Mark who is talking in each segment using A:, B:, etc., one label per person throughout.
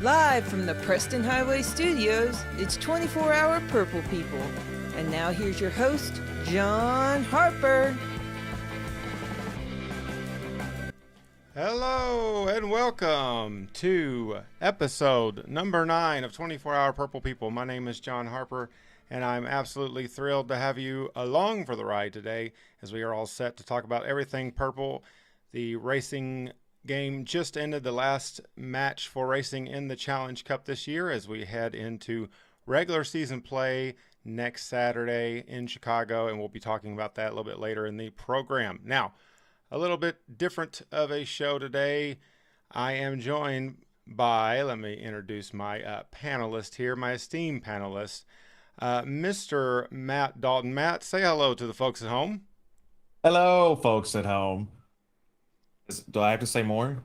A: Live from the Preston Highway Studios, it's 24-hour Purple People. And now here's your host, John Harper.
B: Hello and welcome to episode number 9 of 24-hour Purple People. My name is John Harper, and I'm absolutely thrilled to have you along for the ride today as we are all set to talk about everything purple. The racing game just ended, the last match for racing in the Challenge Cup this year as we head into regular season play next Saturday in Chicago, and we'll be talking about that a little bit later in the program. Now, a little bit different of a show today. I am joined by, let me introduce my panelist here, my esteemed panelist, Mr. Matt Dalton. Matt, say hello to the folks at home.
C: Hello, folks at home. Do I have to say more?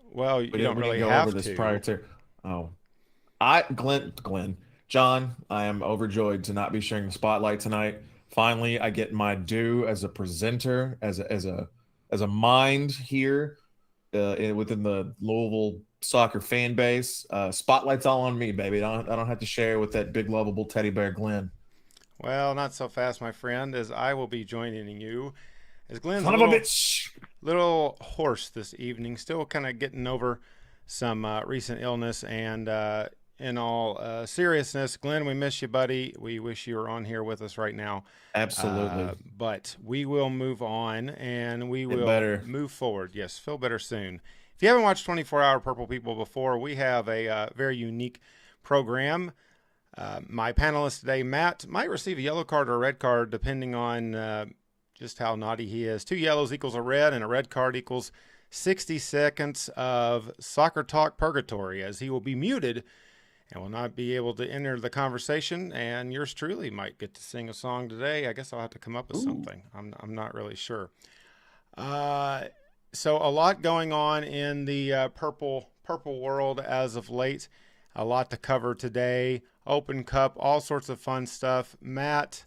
B: Well, you don't really
C: go
B: have
C: over this
B: to.
C: prior to. John, I am overjoyed to not be sharing the spotlight tonight. Finally, I get my due as a presenter, as a mind here within the Louisville soccer fan base. Spotlight's all on me, baby. I don't have to share with that big lovable teddy bear Glenn.
B: Well, not so fast, my friend, as I will be joining you. As Glenn's
C: Son of a bitch.
B: Little hoarse this evening, still kind of getting over some recent illness, and in all seriousness, Glenn, we miss you, buddy. We wish you were on here with us right now.
C: Absolutely.
B: But we will move on, and we will move forward. Yes, feel better soon. If you haven't watched 24-Hour Purple People before, we have a very unique program. My panelist today, Matt, might receive a yellow card or a red card, depending on just how naughty he is. 2 yellows equals a red, and a red card equals 60 seconds of soccer talk purgatory, as he will be muted and will not be able to enter the conversation. And yours truly might get to sing a song today. I guess I'll have to come up with something. I'm not really sure. So a lot going on in the purple world as of late. A lot to cover today. Open Cup, all sorts of fun stuff. Matt,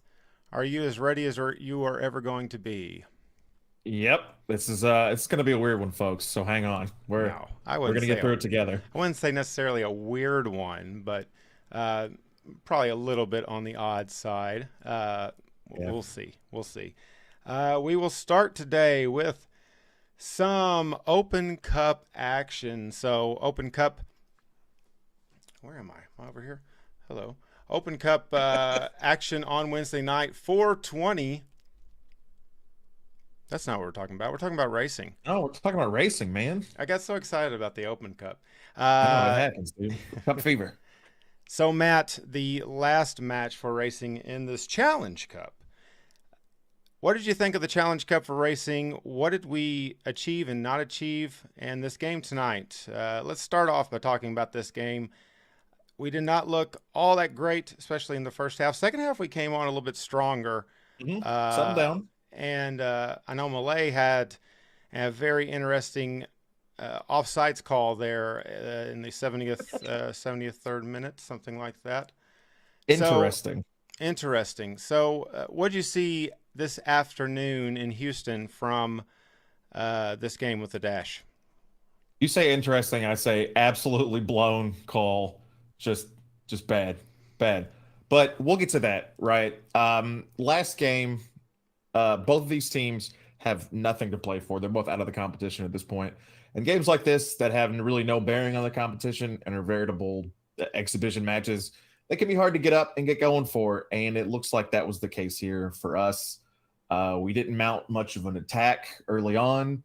B: are you as ready as you are ever going to be?
C: Yep. This is it's going to be a weird one, folks. So hang on. We're going to get through it together.
B: I wouldn't say necessarily a weird one, but probably a little bit on the odd side. We'll see. We will start today with some Open Cup action. So Open Cup, where am I? Am I over here? Hello. Open Cup action on Wednesday night, 4:20. That's not what we're talking about. We're talking about racing.
C: Oh, we're talking about racing, man.
B: I got so excited about the Open Cup.
C: I know it happens, dude. Cup fever.
B: So, Matt, the last match for racing in this Challenge Cup. What did you think of the Challenge Cup for racing? What did we achieve and not achieve in this game tonight? Let's start off by talking about this game. We did not look all that great, especially in the first half. Second half, we came on a little bit stronger.
C: Something down.
B: And I know Malay had a very interesting offsides call there in the 73rd minute, something like that. Interesting. So what did you see this afternoon in Houston from this game with the Dash?
C: You say interesting, I say absolutely blown call. Just bad. But we'll get to that, right? Last game, both of these teams have nothing to play for. They're both out of the competition at this point. And games like this that have really no bearing on the competition and are veritable exhibition matches, they can be hard to get up and get going for. And it looks like that was the case here for us. We didn't mount much of an attack early on.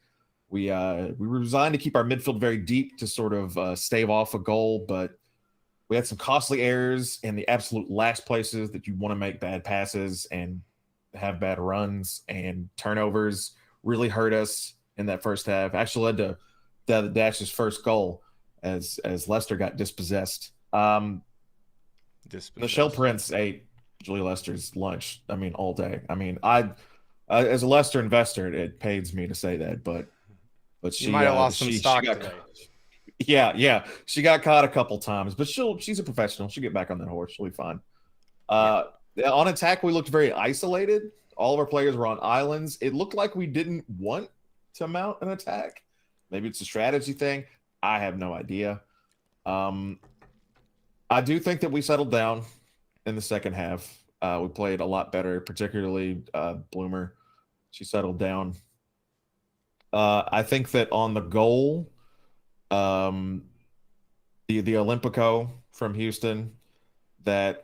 C: We were designed to keep our midfield very deep to sort of stave off a goal, but we had some costly errors in the absolute last places that you want to make bad passes and have bad runs, and turnovers really hurt us in that first half. Actually led to the Dash's first goal as Leicester got dispossessed. Michelle Prince ate Julia Lester's lunch. I mean, all day. I mean, I as a Leicester investor, it pains me to say that, but she
B: might have lost some stock today.
C: Yeah. She got caught a couple times, but she's a professional. She'll get back on that horse. She'll be fine. On attack, we looked very isolated. All of our players were on islands. It looked like we didn't want to mount an attack. Maybe it's a strategy thing. I have no idea. Um, I do think that we settled down in the second half. We played a lot better, particularly Bloomer. She settled down. I think that on the goal, um, the Olympico from Houston, that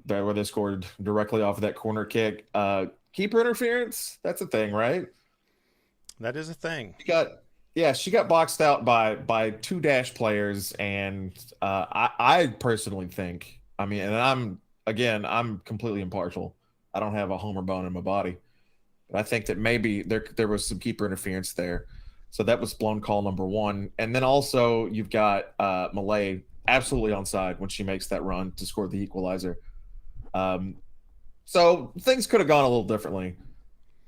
C: where they scored directly off of that corner kick. Keeper interference, that's a thing, right?
B: That is a thing.
C: She got boxed out by two dash players, and I personally think, I mean, and I'm completely impartial. I don't have a homer bone in my body, but I think that maybe there was some keeper interference there. So that was blown call number one. And then also you've got Malay absolutely onside when she makes that run to score the equalizer. So things could have gone a little differently.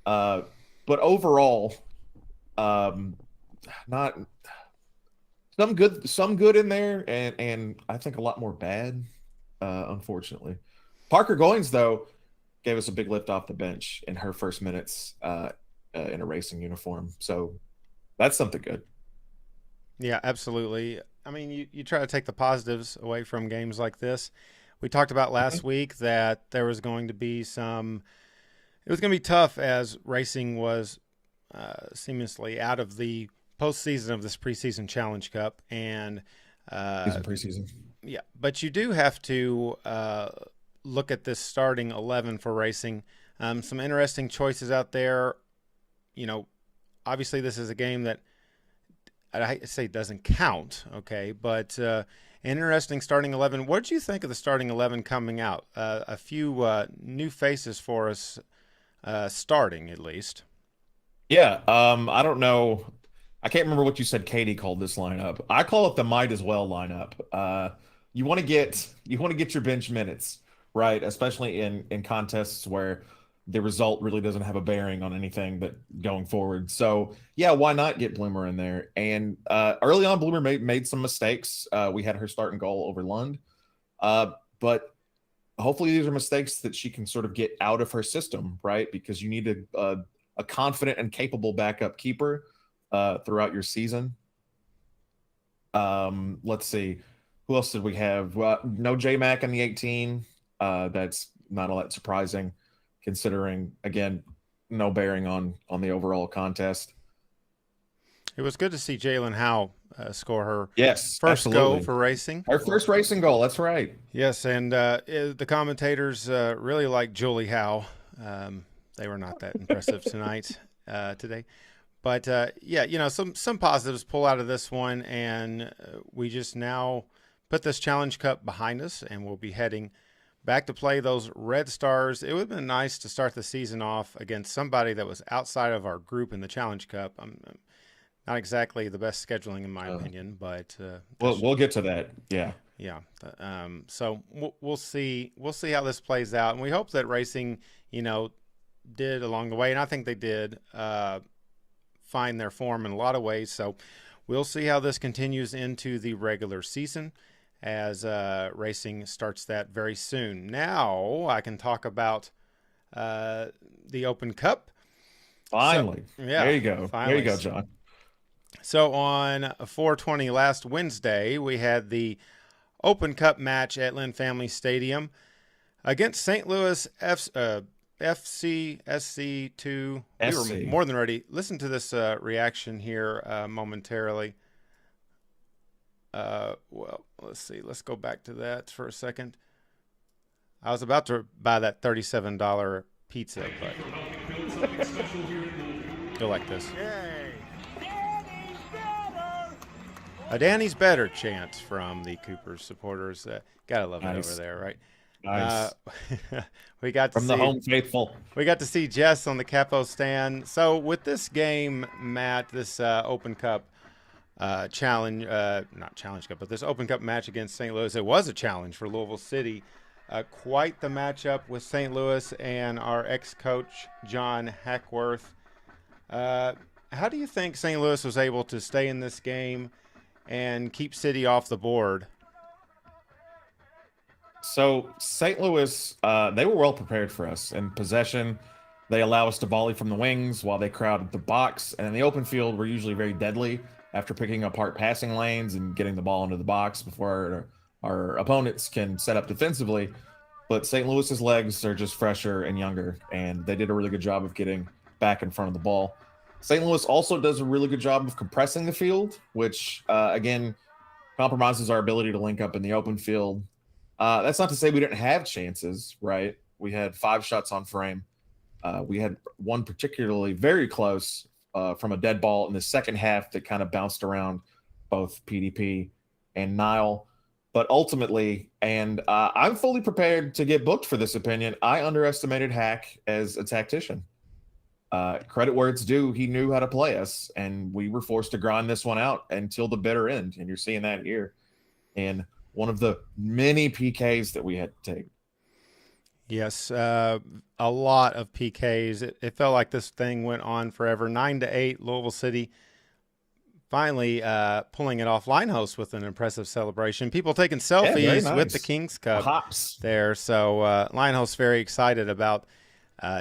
C: But overall, not some good in there, and I think a lot more bad, unfortunately. Parker Goins, though, gave us a big lift off the bench in her first minutes in a racing uniform. So that's something good.
B: Yeah, absolutely. I mean, you try to take the positives away from games like this. We talked about last week that there was going to be it was going to be tough as racing was seamlessly out of the postseason of this preseason Challenge Cup. And
C: preseason.
B: Yeah, but you do have to look at this starting 11 for racing. Some interesting choices out there. You know, obviously this is a game that I hate to say doesn't count, okay, but interesting starting 11. What did you think of the starting 11 coming out? A few new faces for us starting, at least.
C: Yeah, I don't know. I can't remember what you said Katie called this lineup. I call it the might as well lineup. You want to get your bench minutes, right? Especially in contests where the result really doesn't have a bearing on anything but going forward. So yeah, why not get Bloomer in there? And early on, Bloomer made some mistakes. We had her starting goal over Lund, but hopefully these are mistakes that she can sort of get out of her system, right? Because you need a confident and capable backup keeper throughout your season. Let's see, who else did we have? Well, no J Mac in the 18. That's not all that surprising, considering, again, no bearing on the overall contest.
B: It was good to see Jalen Howe score her first
C: absolutely.
B: goal for racing.
C: Her first racing goal, that's right.
B: Yes, and the commentators really like Julie Howe. They were not that impressive today. But, yeah, you know, some positives pull out of this one, and we just now put this Challenge Cup behind us, and we'll be heading back to play those Red Stars. It would have been nice to start the season off against somebody that was outside of our group in the Challenge Cup. Not exactly the best scheduling in my opinion, but
C: we'll get to that. Yeah.
B: So we'll see how this plays out, and we hope that racing, you know, did along the way, and I think they did find their form in a lot of ways. So we'll see how this continues into the regular season as racing starts that very soon. Now I can talk about the Open Cup.
C: Finally.
B: So, yeah,
C: there you go.
B: Finally.
C: There you go, John.
B: So on 4/20 last Wednesday, we had the Open Cup match at Lynn Family Stadium against St. Louis FCSC2. We were more than ready. Listen to this reaction here momentarily. Well, let's see. Let's go back to that for a second. I was about to buy that $37 pizza, but go like this. A Danny's better chant from the Coopers supporters. Gotta love it over there, right?
C: Nice.
B: We got to
C: from the home faithful.
B: We got to see Jess on the capo stand. So with this game, Matt, this Open Cup challenge, not Challenge Cup, but this Open Cup match against St. Louis, it was a challenge for Louisville City. Quite the matchup with St. Louis and our ex-coach, John Hackworth. How do you think St. Louis was able to stay in this game and keep City off the board?
C: So St. Louis, they were well prepared for us. In possession, they allow us to volley from the wings while they crowded the box. And in the open field, we're usually very deadly. after picking apart passing lanes and getting the ball into the box before our opponents can set up defensively. But St. Louis's legs are just fresher and younger, and they did a really good job of getting back in front of the ball. St. Louis also does a really good job of compressing the field, which, again, compromises our ability to link up in the open field. That's not to say we didn't have chances, right? We had 5 shots on frame. We had one particularly very close from a dead ball in the second half that kind of bounced around both PDP and Nile. But ultimately, and I'm fully prepared to get booked for this opinion, I underestimated Hack as a tactician. Credit where it's due, he knew how to play us, and we were forced to grind this one out until the bitter end. And you're seeing that here in one of the many PKs that we had to take.
B: Yes, a lot of PKs. It felt like this thing went on forever. 9-8, Louisville City finally pulling it off. Linehouse with an impressive celebration. People taking selfies with the Kings Cup
C: Hops
B: there. So Linehouse very excited about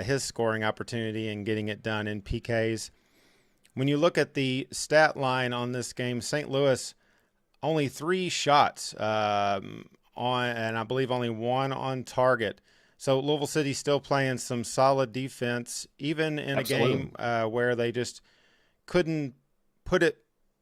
B: his scoring opportunity and getting it done in PKs. When you look at the stat line on this game, St. Louis only 3 shots on, and I believe only 1 on target. So Louisville City still playing some solid defense, even in
C: Absolutely.
B: a game where they just couldn't put it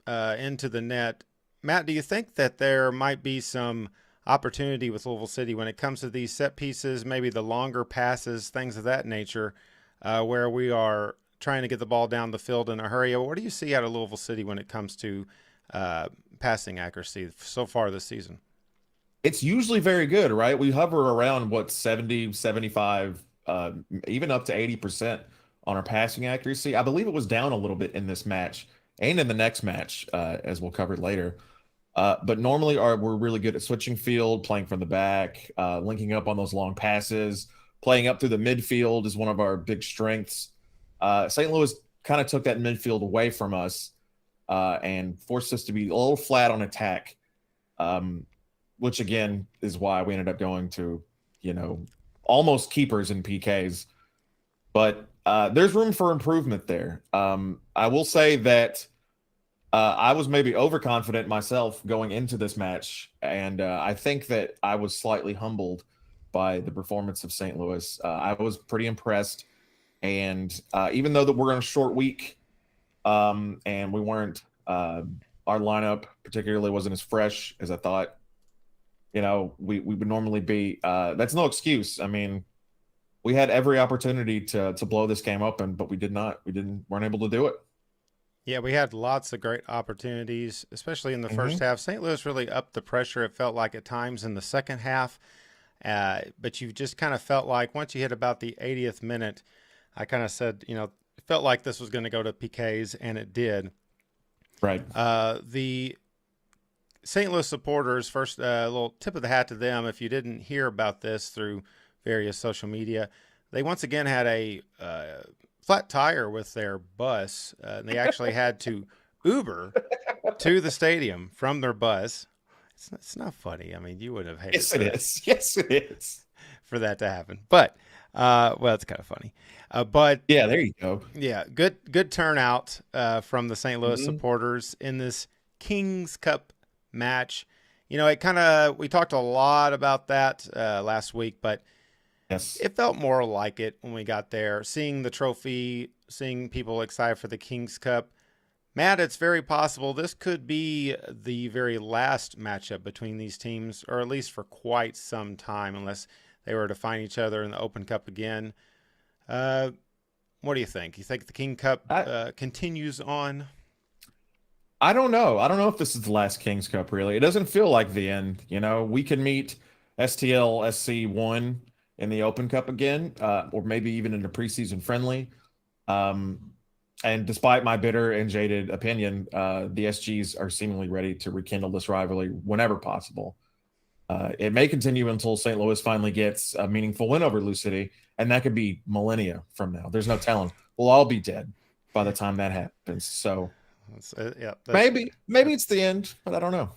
B: into the net. Matt, do you think that there might be some opportunity with Louisville City when it comes to these set pieces, maybe the longer passes, things of that nature, where we are trying to get the ball down the field in a hurry? What do you see out of Louisville City when it comes to passing accuracy so far this season?
C: It's usually very good, right? We hover around, 70, 75, even up to 80% on our passing accuracy. I believe it was down a little bit in this match and in the next match, as we'll cover later. But normally we're really good at switching field, playing from the back, linking up on those long passes, playing up through the midfield is one of our big strengths. St. Louis kind of took that midfield away from us and forced us to be a little flat on attack, which again is why we ended up going to, almost keepers in PKs. But there's room for improvement there. I will say that I was maybe overconfident myself going into this match, and I think that I was slightly humbled by the performance of St. Louis. I was pretty impressed, and even though that we're on a short week, and we weren't, our lineup particularly wasn't as fresh as I thought. We would normally be. That's no excuse. I mean, we had every opportunity to blow this game open, but we did not. Weren't able to do it.
B: Yeah, we had lots of great opportunities, especially in the first half. St. Louis really upped the pressure, it felt like, at times in the second half. But you just kind of felt like once you hit about the 80th minute, I kind of said, it felt like this was going to go to PKs, and it did.
C: Right.
B: The St. Louis supporters, first, a little tip of the hat to them. If you didn't hear about this through various social media, they once again had a flat tire with their bus. They actually had to Uber to the stadium from their bus. It's not funny. I mean, you would have hated
C: Yes, it is. Yes, it is.
B: for that to happen. But, well, it's kind of funny. But
C: yeah, there you go.
B: Yeah, good turnout from the St. Louis supporters in this Kings Cup match. We talked a lot about that last week, but
C: yes,
B: it felt more like it when we got there. Seeing the trophy, seeing people excited for the Kings Cup. Matt, it's very possible this could be the very last matchup between these teams, or at least for quite some time, unless they were to find each other in the Open Cup again. What do you think? You think the King Cup continues on?
C: I don't know. I don't know if this is the last Kings Cup, really. It doesn't feel like the end. We can meet STL SC1 in the Open Cup again, or maybe even in a preseason friendly. And despite my bitter and jaded opinion, the SGs are seemingly ready to rekindle this rivalry whenever possible. It may continue until St. Louis finally gets a meaningful win over Loucity, and that could be millennia from now. There's no telling. We'll all be dead by the time that happens. So maybe it's the end, but I don't know.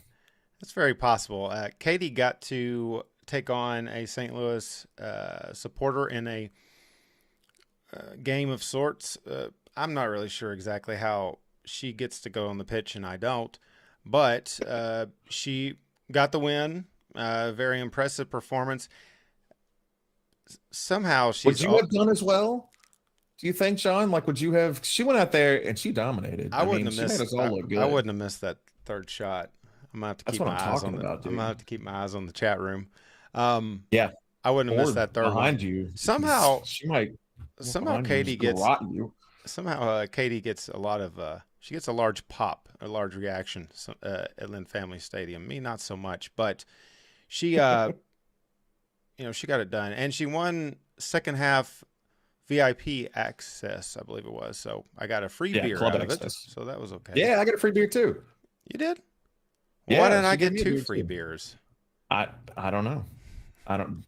B: That's very possible. Katie got to take on a St. Louis supporter in a game of sorts. I'm not really sure exactly how she gets to go on the pitch and I don't. But she got the win. Very impressive performance. Somehow
C: Would
B: she's.
C: you have done as well? Do you think, John? Like, would you have? She went out there and she dominated.
B: I wouldn't
C: mean,
B: have
C: she made us
B: missed.
C: all look good.
B: I wouldn't have missed that third shot. I'm gonna have to
C: That's
B: keep
C: what
B: my
C: I'm
B: eyes
C: talking
B: on the.
C: about,
B: I'm
C: dude.
B: gonna have to keep my eyes on the chat room.
C: Yeah,
B: I wouldn't have missed
C: or
B: that third
C: behind
B: one.
C: you.
B: Somehow,
C: she might.
B: somehow Katie gets. Katie gets a lot of. She gets a large pop, a large reaction at Lynn Family Stadium. Me, not so much, but she, she got it done, and she won second half VIP access, I believe it was. So I got a free beer
C: club
B: out
C: access.
B: of it, so that was okay.
C: Yeah, I got a free beer too.
B: You did?
C: Yeah,
B: why didn't I get 2 free beers?
C: I don't know.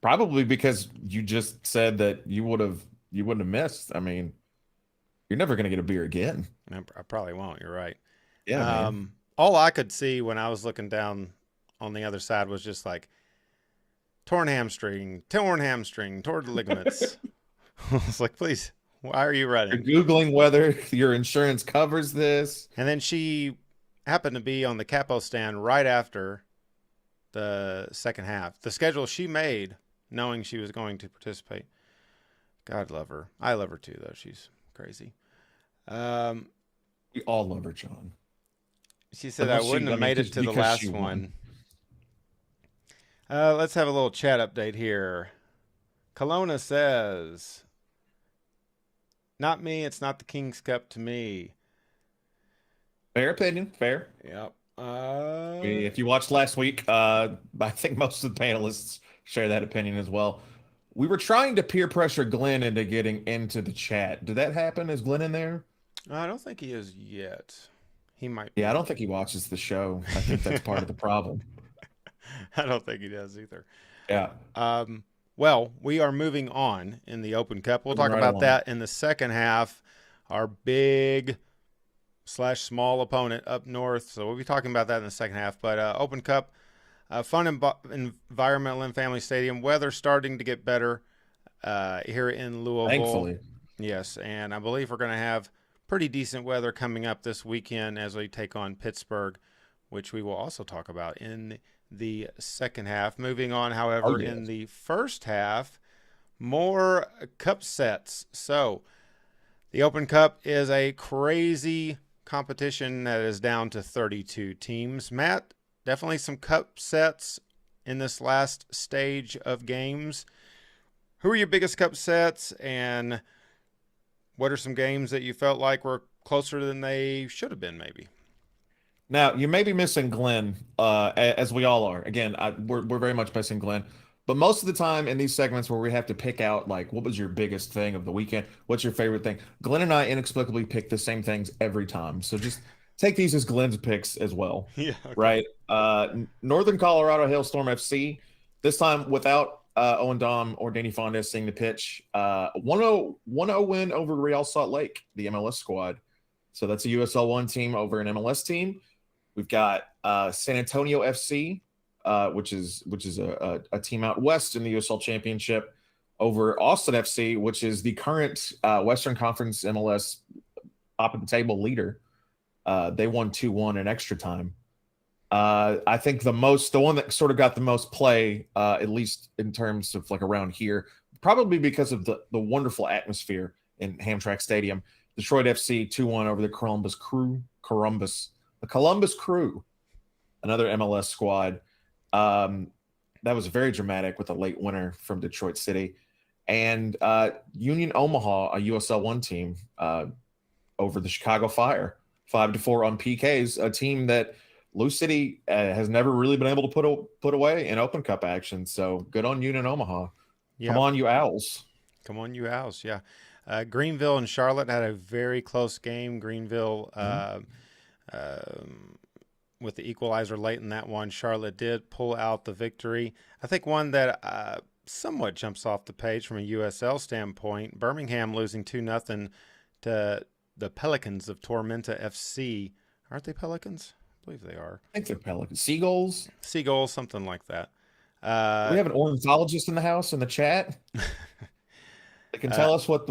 C: Probably because you just said that you wouldn't have missed. I mean, you're never gonna get a beer again.
B: I probably won't. You're right.
C: Yeah. Man.
B: All I could see when I was looking down on the other side was just like torn hamstring, torn the ligaments. I was like, please, why are you running?
C: You're Googling whether your insurance covers this.
B: And then she happened to be on the capo stand right after the second half. The schedule she made, knowing she was going to participate. God love her. I love her too, though. She's crazy.
C: We all love her, John.
B: She said I wouldn't have made it to the last one. Let's have a little chat update here. Kelowna says, not me, it's not the King's Cup to me.
C: Fair opinion. Fair.
B: Yep.
C: If you watched last week, I think most of the panelists share that opinion as well. We were trying to peer pressure Glenn into getting into the chat. Did that happen? Is Glenn in there?
B: I don't think he is yet. He might.
C: Yeah, I don't think he watches the show. I think that's part of the problem.
B: I don't think he does either.
C: Yeah.
B: Well, we are moving on in the Open Cup. We'll talk about that in the second half. Our big / small opponent up north. So we'll be talking about that in the second half. But Open Cup, fun environment, Lynn Family Stadium. Weather starting to get better here in Louisville.
C: Thankfully.
B: Yes, and I believe we're going to have pretty decent weather coming up this weekend as we take on Pittsburgh, which we will also talk about in the second half. Moving on, however, in the first half, more cup sets. So the Open Cup is a crazy competition that is down to 32 teams. Matt, definitely some cup sets in this last stage of games. Who are your biggest cup sets, and what are some games that you felt like were closer than they should have been, maybe?
C: Now, you may be missing Glenn, as we all are. Again, we're very much missing Glenn. But most of the time in these segments where we have to pick out, like, what was your biggest thing of the weekend? What's your favorite thing? Glenn and I inexplicably pick the same things every time. So just take these as Glenn's picks as well.
B: Yeah. Okay.
C: Right? Northern Colorado Hailstorm FC, this time without Owen Dom or Danny Fondes seeing the pitch. 1-0 win over Real Salt Lake, the MLS squad. So that's a USL 1 team over an MLS team. We've got San Antonio FC, which is a team out west in the USL Championship, over Austin FC, which is the current Western Conference MLS top of the table leader. They won 2-1 in extra time. I think the one that sort of got the most play, at least in terms of like around here, probably because of the wonderful atmosphere in Hamtramck Stadium. Detroit FC 2-1 over the Columbus Crew. The Columbus Crew, another MLS squad. That was very dramatic with a late winner from Detroit City. And Union Omaha, a USL 1 team, over the Chicago Fire, 5-4 on PKs, a team that Loucity has never really been able to put away in Open Cup action. So good on Union Omaha. Yep. Come on, you Owls.
B: Come on, you Owls, yeah. Greenville and Charlotte had a very close game. Greenville with the equalizer late in that one. Charlotte did pull out the victory. I think one that somewhat jumps off the page from a USL standpoint, Birmingham losing 2-0 to the Pelicans of Tormenta FC. Aren't they Pelicans? I believe they are.
C: I think they're Pelicans. Seagulls,
B: something like that.
C: We have an ornithologist in the house in the chat. They can tell us what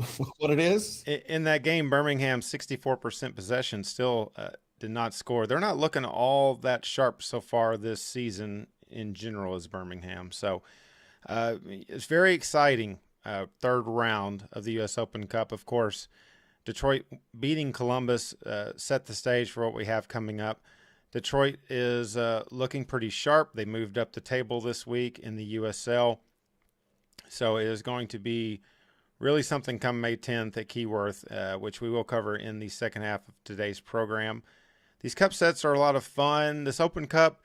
C: it is.
B: In that game, Birmingham 64% possession still did not score. They're not looking all that sharp so far this season in general as Birmingham. So it's very exciting. Third round of the U.S. Open Cup, of course. Detroit beating Columbus set the stage for what we have coming up. Detroit is looking pretty sharp. They moved up the table this week in the USL. So it is going to be really something come May 10th at Keyworth, which we will cover in the second half of today's program. These cup sets are a lot of fun. This Open Cup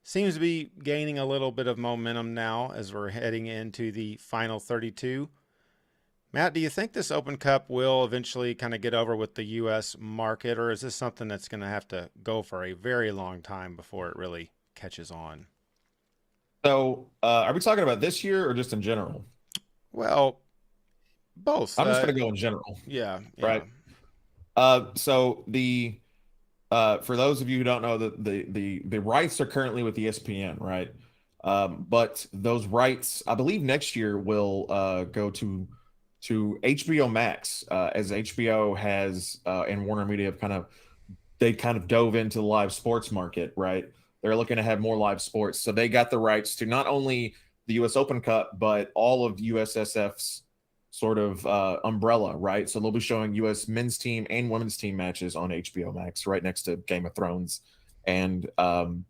B: seems to be gaining a little bit of momentum now as we're heading into the final 32. Matt, do you think this Open Cup will eventually kind of get over with the U.S. market, or is this something that's going to have to go for a very long time before it really catches on?
C: So are we talking about this year or just in general?
B: Well, both.
C: I'm just going to go in general.
B: Yeah.
C: Right. So the for those of you who don't know, the rights are currently with ESPN, right? But those rights, I believe, next year will go to HBO Max, as HBO has and Warner Media have kind of dove into the live sports market, right? They're looking to have more live sports, so they got the rights to not only the U.S. Open Cup but all of USSF's sort of umbrella, right? So they'll be showing U.S. men's team and women's team matches on HBO Max, right next to Game of Thrones, and the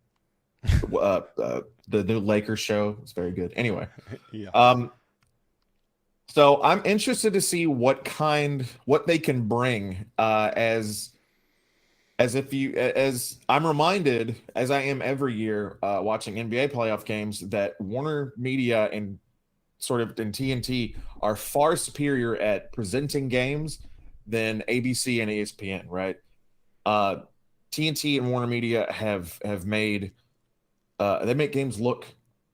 C: new Lakers show is very good. Anyway,
B: yeah.
C: So I'm interested to see what they can bring as I'm reminded, as I am every year watching NBA playoff games, that Warner Media and TNT are far superior at presenting games than ABC and ESPN, right? TNT and Warner Media have made they make games look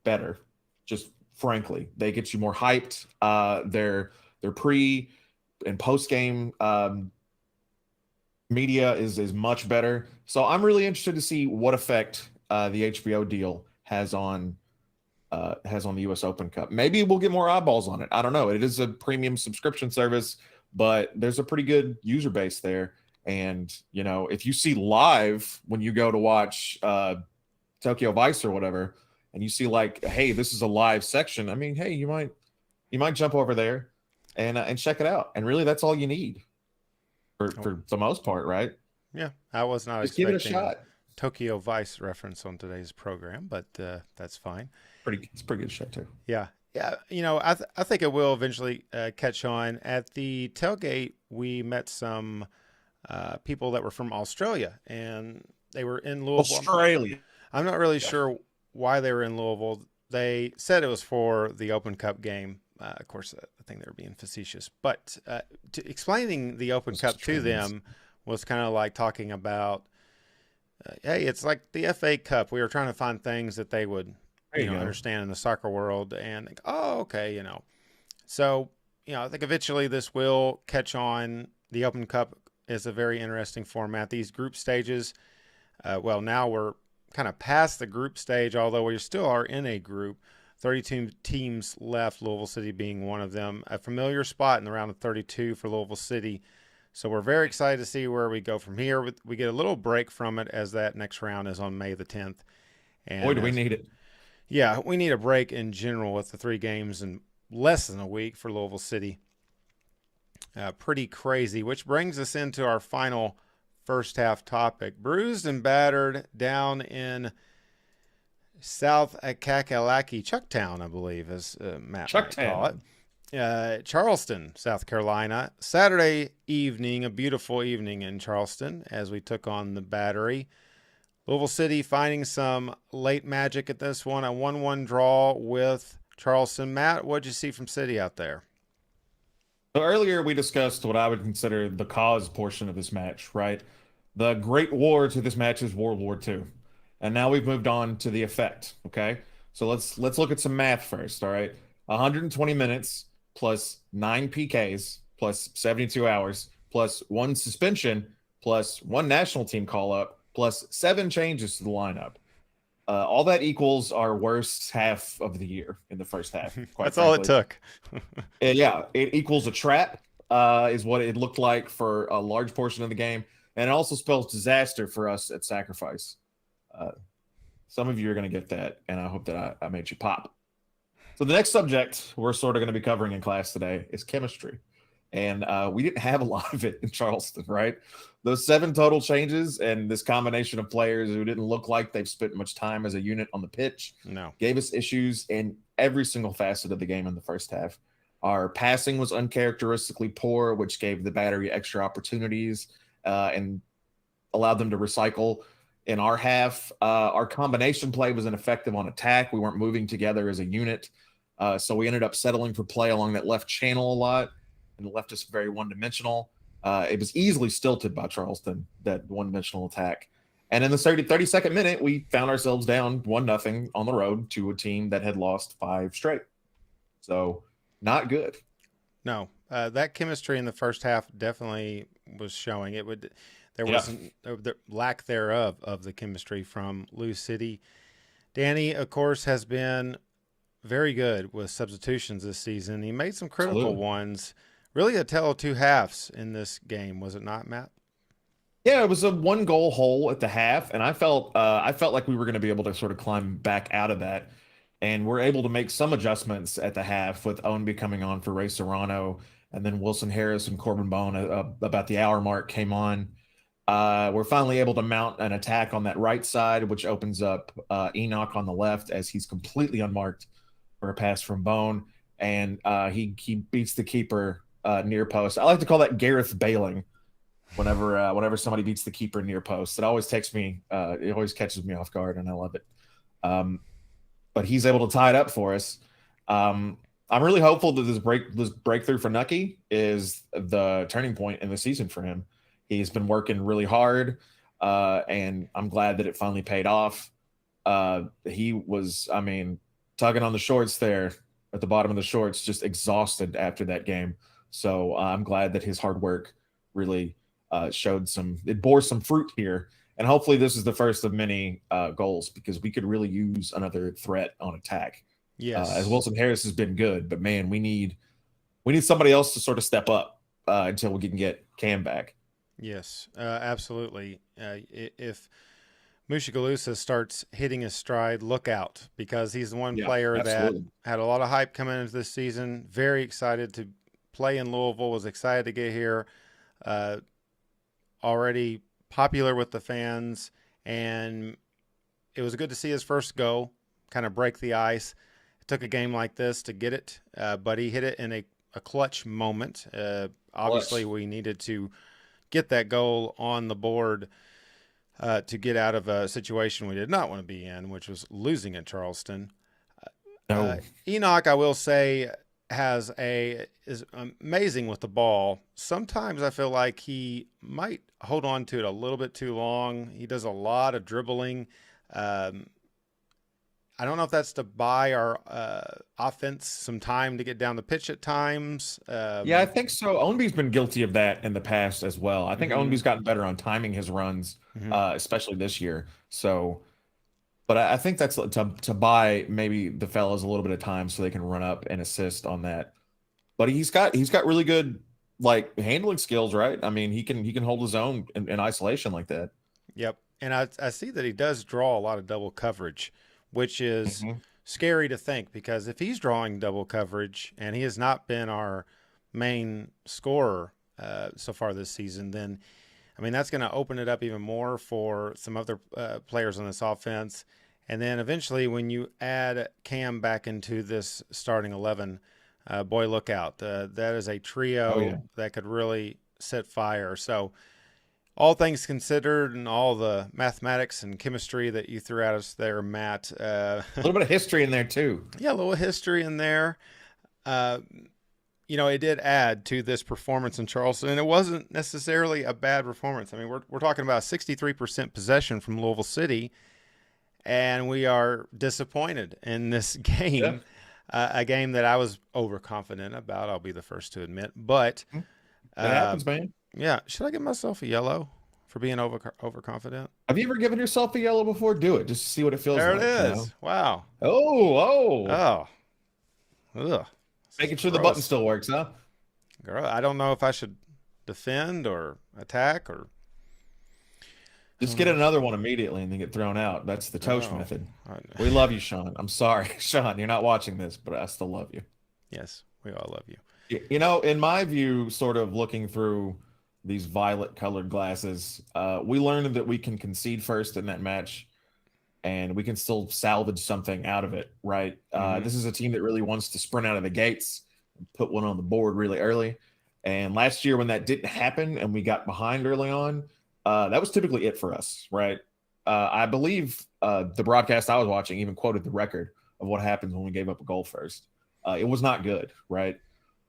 C: better. Just frankly, they get you more hyped. Their pre and post game media is much better. So I'm really interested to see what effect the HBO deal has on the U.S. Open Cup. Maybe we'll get more eyeballs on it. I don't know. It is a premium subscription service, but there's a pretty good user base there. And, you know, if you see live when you go to watch Tokyo Vice or whatever, and you see like, hey, this is a live section, I mean, hey, you might jump over there and check it out. And really, that's all you need for the most part, right?
B: Yeah, I was not
C: Just give it a
B: expecting
C: shot.
B: Tokyo Vice reference on today's program, but that's fine.
C: It's a pretty good show too.
B: Yeah. You know, I think it will eventually catch on. At the tailgate, we met some people that were from Australia, and they were in Louisville.
C: Australia.
B: I'm not really sure why they were in Louisville. They said it was for the Open Cup game. Of course, I think they were being facetious. But explaining the Open Cup to them was kind of like talking about, hey, it's like the FA Cup. We were trying to find things that they would understand in the soccer world and think, oh, okay, you know. So, you know, I think eventually this will catch on. The Open Cup is a very interesting format. These group stages, well, now we're kind of past the group stage, although we still are in a group. 32 teams left, Louisville City being one of them. A familiar spot in the round of 32 for Louisville City. So we're very excited to see where we go from here. We get a little break from it as that next round is on May the 10th. And
C: boy, do we need it.
B: Yeah, we need a break in general with the 3 games in less than a week for Louisville City. Pretty crazy, which brings us into our final first half topic. Bruised and battered down in South Kakalaki, Chucktown, I believe, as Matt might call it. Charleston, South Carolina. Saturday evening, a beautiful evening in Charleston as we took on the Battery. Louisville City finding some late magic at this one, a 1-1 draw with Charleston. Matt, what'd you see from City out there?
C: So earlier we discussed what I would consider the cause portion of this match, right? The Great War to this match is World War II. And now we've moved on to the effect, okay? So let's look at some math first, all right? 120 minutes plus 9 PKs plus 72 hours plus 1 suspension plus 1 national team call-up plus 7 changes to the lineup. All that equals our worst half of the year in the first half, quite
B: That's all it
C: frankly.
B: took.
C: And yeah, it equals a trap, is what it looked like for a large portion of the game. And it also spells disaster for us at Sacrifice. Uh, some of you are going to get that, and I hope that I made you pop. So the next subject we're sort of going to be covering in class today is chemistry. And we didn't have a lot of it in Charleston, right? Those 7 total changes and this combination of players who didn't look like they've spent much time as a unit on the pitch
B: No.
C: gave us issues in every single facet of the game in the first half. Our passing was uncharacteristically poor, which gave the battery extra opportunities and allowed them to recycle. In our half, our combination play was ineffective on attack. We weren't moving together as a unit. So we ended up settling for play along that left channel a lot, and left us very one-dimensional. It was easily stilted by Charleston, that one-dimensional attack. And in the 32nd minute, we found ourselves down 1-0 on the road to a team that had lost 5 straight. So not good.
B: No, that chemistry in the first half definitely was showing. There was the lack thereof of the chemistry from Loucity. Danny, of course, has been very good with substitutions this season. He made some critical ones. Really a tale of two halves in this game, was it not, Matt?
C: Yeah, it was a 1-goal hole at the half, and I felt like we were going to be able to sort of climb back out of that. And we're able to make some adjustments at the half with Ownby coming on for Ray Serrano, and then Wilson Harris and Corbin Bone about the hour mark came on. We're finally able to mount an attack on that right side, which opens up Enoch on the left as he's completely unmarked for a pass from Bone, and he beats the keeper near post. I like to call that Gareth bailing. Whenever somebody beats the keeper near post, it always catches me off guard, and I love it. But he's able to tie it up for us. I'm really hopeful that this breakthrough for Nucky is the turning point in the season for him. He's been working really hard, and I'm glad that it finally paid off. He was, tugging on the shorts there at the bottom of the shorts, just exhausted after that game. So I'm glad that his hard work really it bore some fruit here. And hopefully this is the first of many goals, because we could really use another threat on attack.
B: Yes.
C: As Wilson Harris has been good, but man, we need somebody else to sort of step up until we can get Cam back.
B: Yes, absolutely. If Mushagalusa starts hitting his stride, look out, because he's the one player
C: absolutely.
B: that had a lot of hype coming into this season. Very excited to play in Louisville, was excited to get here. Already popular with the fans, and it was good to see his first goal kind of break the ice. It took a game like this to get it, but he hit it in a clutch moment. Obviously, we needed to get that goal on the board to get out of a situation we did not want to be in, which was losing at Charleston. Enoch, I will say, is amazing with the ball. Sometimes I feel like he might hold on to it a little bit too long. He does a lot of dribbling. I don't know if that's to buy our offense some time to get down the pitch at times.
C: I think so. Ownby's been guilty of that in the past as well. I think Ownby's gotten better on timing his runs, especially this year. So, but I think that's to buy maybe the fellas a little bit of time so they can run up and assist on that. But he's got really good handling skills, right? I mean, he can hold his own in isolation like that.
B: Yep, and I see that he does draw a lot of double coverage, which is scary to think, because if he's drawing double coverage and he has not been our main scorer so far this season, then that's going to open it up even more for some other players on this offense. And then eventually, when you add Cam back into this starting 11, boy, look out. That is a trio that could really set fire. So all things considered, and all the mathematics and chemistry that you threw at us there, Matt.
C: A little bit of history in there, too.
B: Yeah, a little history in there. It did add to this performance in Charleston, and it wasn't necessarily a bad performance. We're talking about 63% possession from Louisville City, and we are disappointed in this game, a game that I was overconfident about, I'll be the first to admit. But
C: it happens, man.
B: Yeah, should I give myself a yellow for being overconfident.
C: Have you ever given yourself a yellow before? Do it just to see what it feels
B: There
C: like.
B: it
C: You
B: is.
C: know?
B: Wow.
C: Oh.
B: Oh. Ugh.
C: Making sure the button still works, huh?
B: Girl, I don't know if I should defend or attack or
C: just get another one immediately and then get thrown out. That's the Toast method. We love you, Sean. I'm sorry, Sean, you're not watching this, but I still love you.
B: Yes, we all love you.
C: You know, in my view, sort of looking through these violet colored glasses, we learned that we can concede first in that match and we can still salvage something out of it, right? This is a team that really wants to sprint out of the gates and put one on the board really early. And last year when that didn't happen and we got behind early on, that was typically it for us, right? I believe the broadcast I was watching even quoted the record of what happens when we gave up a goal first. It was not good, right?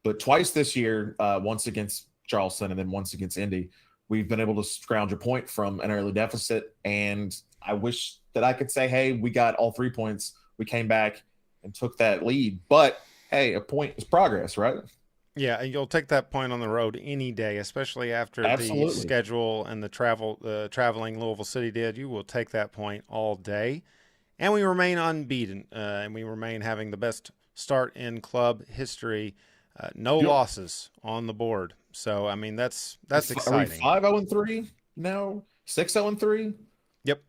C: But twice this year, once against Charleston and then once against Indy, we've been able to scrounge a point from an early deficit. And I wish that I could say, hey, we got all 3 points. We came back and took that lead. But, hey, a point is progress, right?
B: Yeah, and you'll take that point on the road any day, especially after the schedule and the traveling Louisville City did. You will take that point all day. And we remain unbeaten, and we remain having the best start in club history. No losses on the board. So, I mean, that's exciting.
C: Are we 5-0-3 now? 6-0-3?
B: Yep.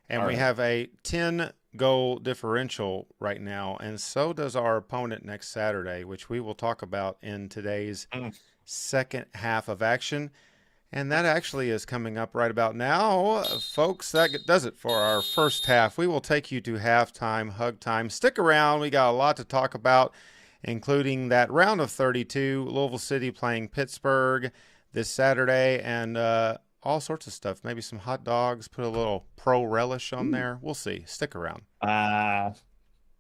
B: And we have a 10-goal differential right now, and so does our opponent next Saturday, which we will talk about in today's second half of action. And that actually is coming up right about now. Folks, that does it for our first half. We will take you to halftime, hug time. Stick around. We got a lot to talk about, including that round of 32, Louisville City playing Pittsburgh this Saturday, and all sorts of stuff. Maybe some hot dogs, put a little pro relish on there. We'll see. Stick around.
C: Halftime,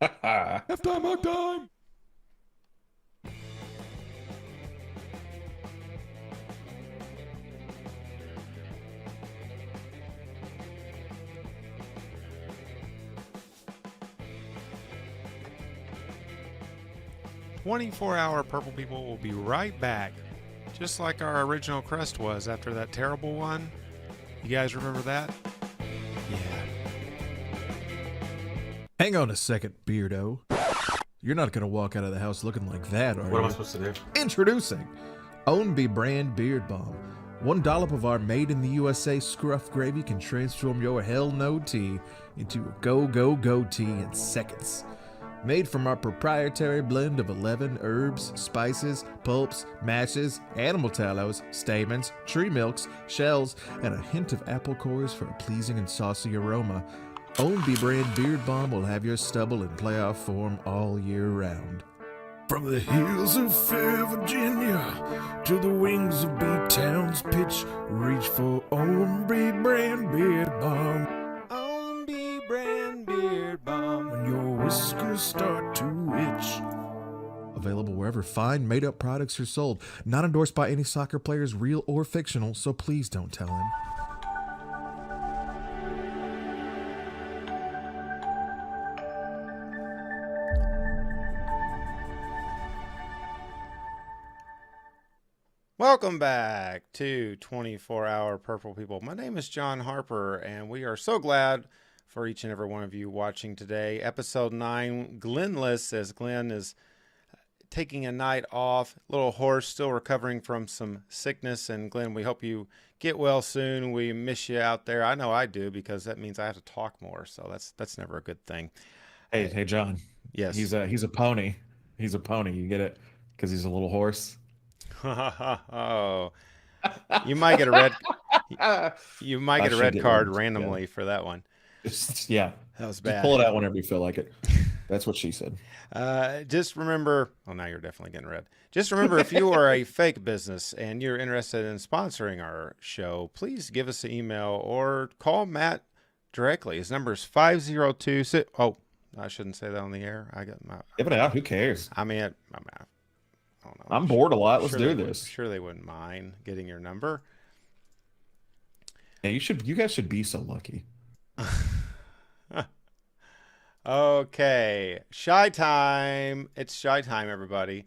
B: hug time. "24-hour Purple People" will be right back, just like our original crust was after that terrible one. You guys remember that? Yeah.
D: Hang on a second, Beardo. You're not going to walk out of the house looking like that, are you?
E: What am I supposed to do?
D: Introducing Ownby brand Beard Balm. One dollop of our made-in-the-USA scruff gravy can transform your hell no tea into a go tea in seconds. Made from our proprietary blend of 11 herbs, spices, pulps, mashes, animal tallows, stamens, tree milks, shells, and a hint of apple cores for a pleasing and saucy aroma, Ownby brand Beard Balm will have your stubble in playoff form all year round.
F: From the hills of fair Virginia to the wings of B-Town's pitch, reach for Ownby brand Beard Balm.
B: Ownby brand Beard Balm.
F: When your whiskers start to itch.
D: Available wherever fine made-up products are sold. Not endorsed by any soccer players, real or fictional, so please don't tell him.
B: Welcome back to 24-hour Purple People. My name is John Harper, and we are so glad for each and every one of you watching today. Episode 9, Glennless, as Glenn is taking a night off. A little hoarse, still recovering from some sickness. And Glenn, we hope you get well soon. We miss you out there. I know I do, because that means I have to talk more. So that's never a good thing.
C: Hey, John.
B: Yes.
C: He's a pony. He's a pony. You get it? Because he's a little horse.
B: Oh, you might get a red. You might get a red card randomly for that one.
C: Yeah,
B: that was bad.
C: Just pull it out whenever you feel like it. That's what she said.
B: Just remember. Oh, now you're definitely getting red. Just remember, if you are a fake business and you're interested in sponsoring our show, please give us an email or call Matt directly. His number is 502. Oh, I shouldn't say that on the air. I got my.
C: Give it out. Who cares?
B: I mean, I don't know.
C: I'm bored a lot. Let's do this.
B: Sure, they wouldn't mind getting your number.
C: Yeah, you guys should be so lucky.
B: Okay, shy time. It's shy time, everybody.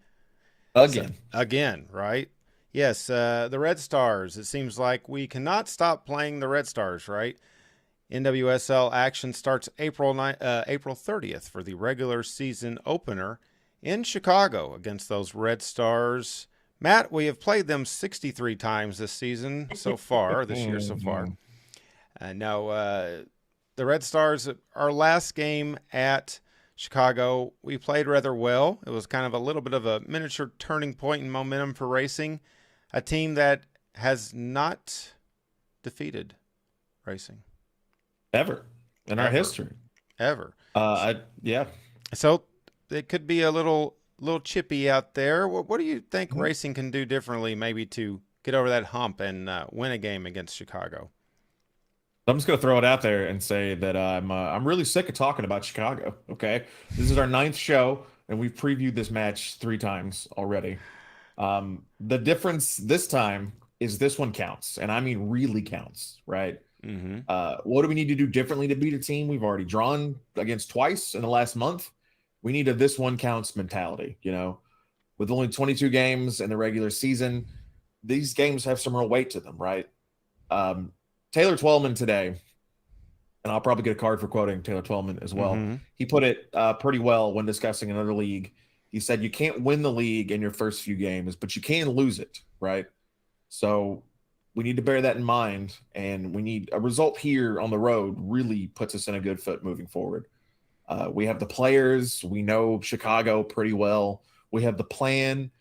C: Again,
B: right? Yes, the Red Stars. It seems like we cannot stop playing the Red Stars, right? NWSL action starts April 30th for the regular season opener in Chicago against those Red Stars. Matt, we have played them 63 times this season so far, this year so far. Now, the Red Stars, our last game at Chicago, we played rather well. It was kind of a little bit of a miniature turning point in momentum for Racing, a team that has not defeated Racing.
C: Ever in our history.
B: Ever.
C: Yeah.
B: So it could be a little chippy out there. What do you think Racing can do differently maybe to get over that hump and win a game against Chicago?
C: I'm just gonna throw it out there and say that I'm really sick of talking about Chicago. Okay, this is our 9th show, and we've previewed this match 3 times already. The difference this time is this one counts, and I mean really counts, right?
B: Mm-hmm.
C: What do we need to do differently to beat a team we've already drawn against twice in the last month? We need a this one counts mentality. With only 22 games in the regular season, these games have some real weight to them, right? Taylor Twellman today, and I'll probably get a card for quoting Taylor Twellman as well.
B: Mm-hmm.
C: He put it pretty well when discussing another league. He said, you can't win the league in your first few games, but you can lose it, right? So we need to bear that in mind, and we need a result here on the road really puts us in a good foot moving forward. We have the players. We know Chicago pretty well. We have the plan.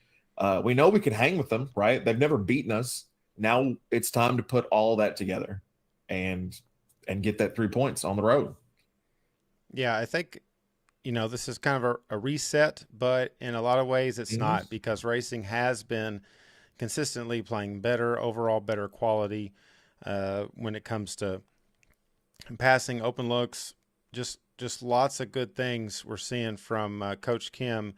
C: We know we can hang with them, right? They've never beaten us. Now it's time to put all that together and get that 3 points on the road.
B: Yeah, I think, this is kind of a reset, but in a lot of ways it's not, because Racing has been consistently playing better, overall better quality when it comes to passing, open looks, just lots of good things we're seeing from Coach Kim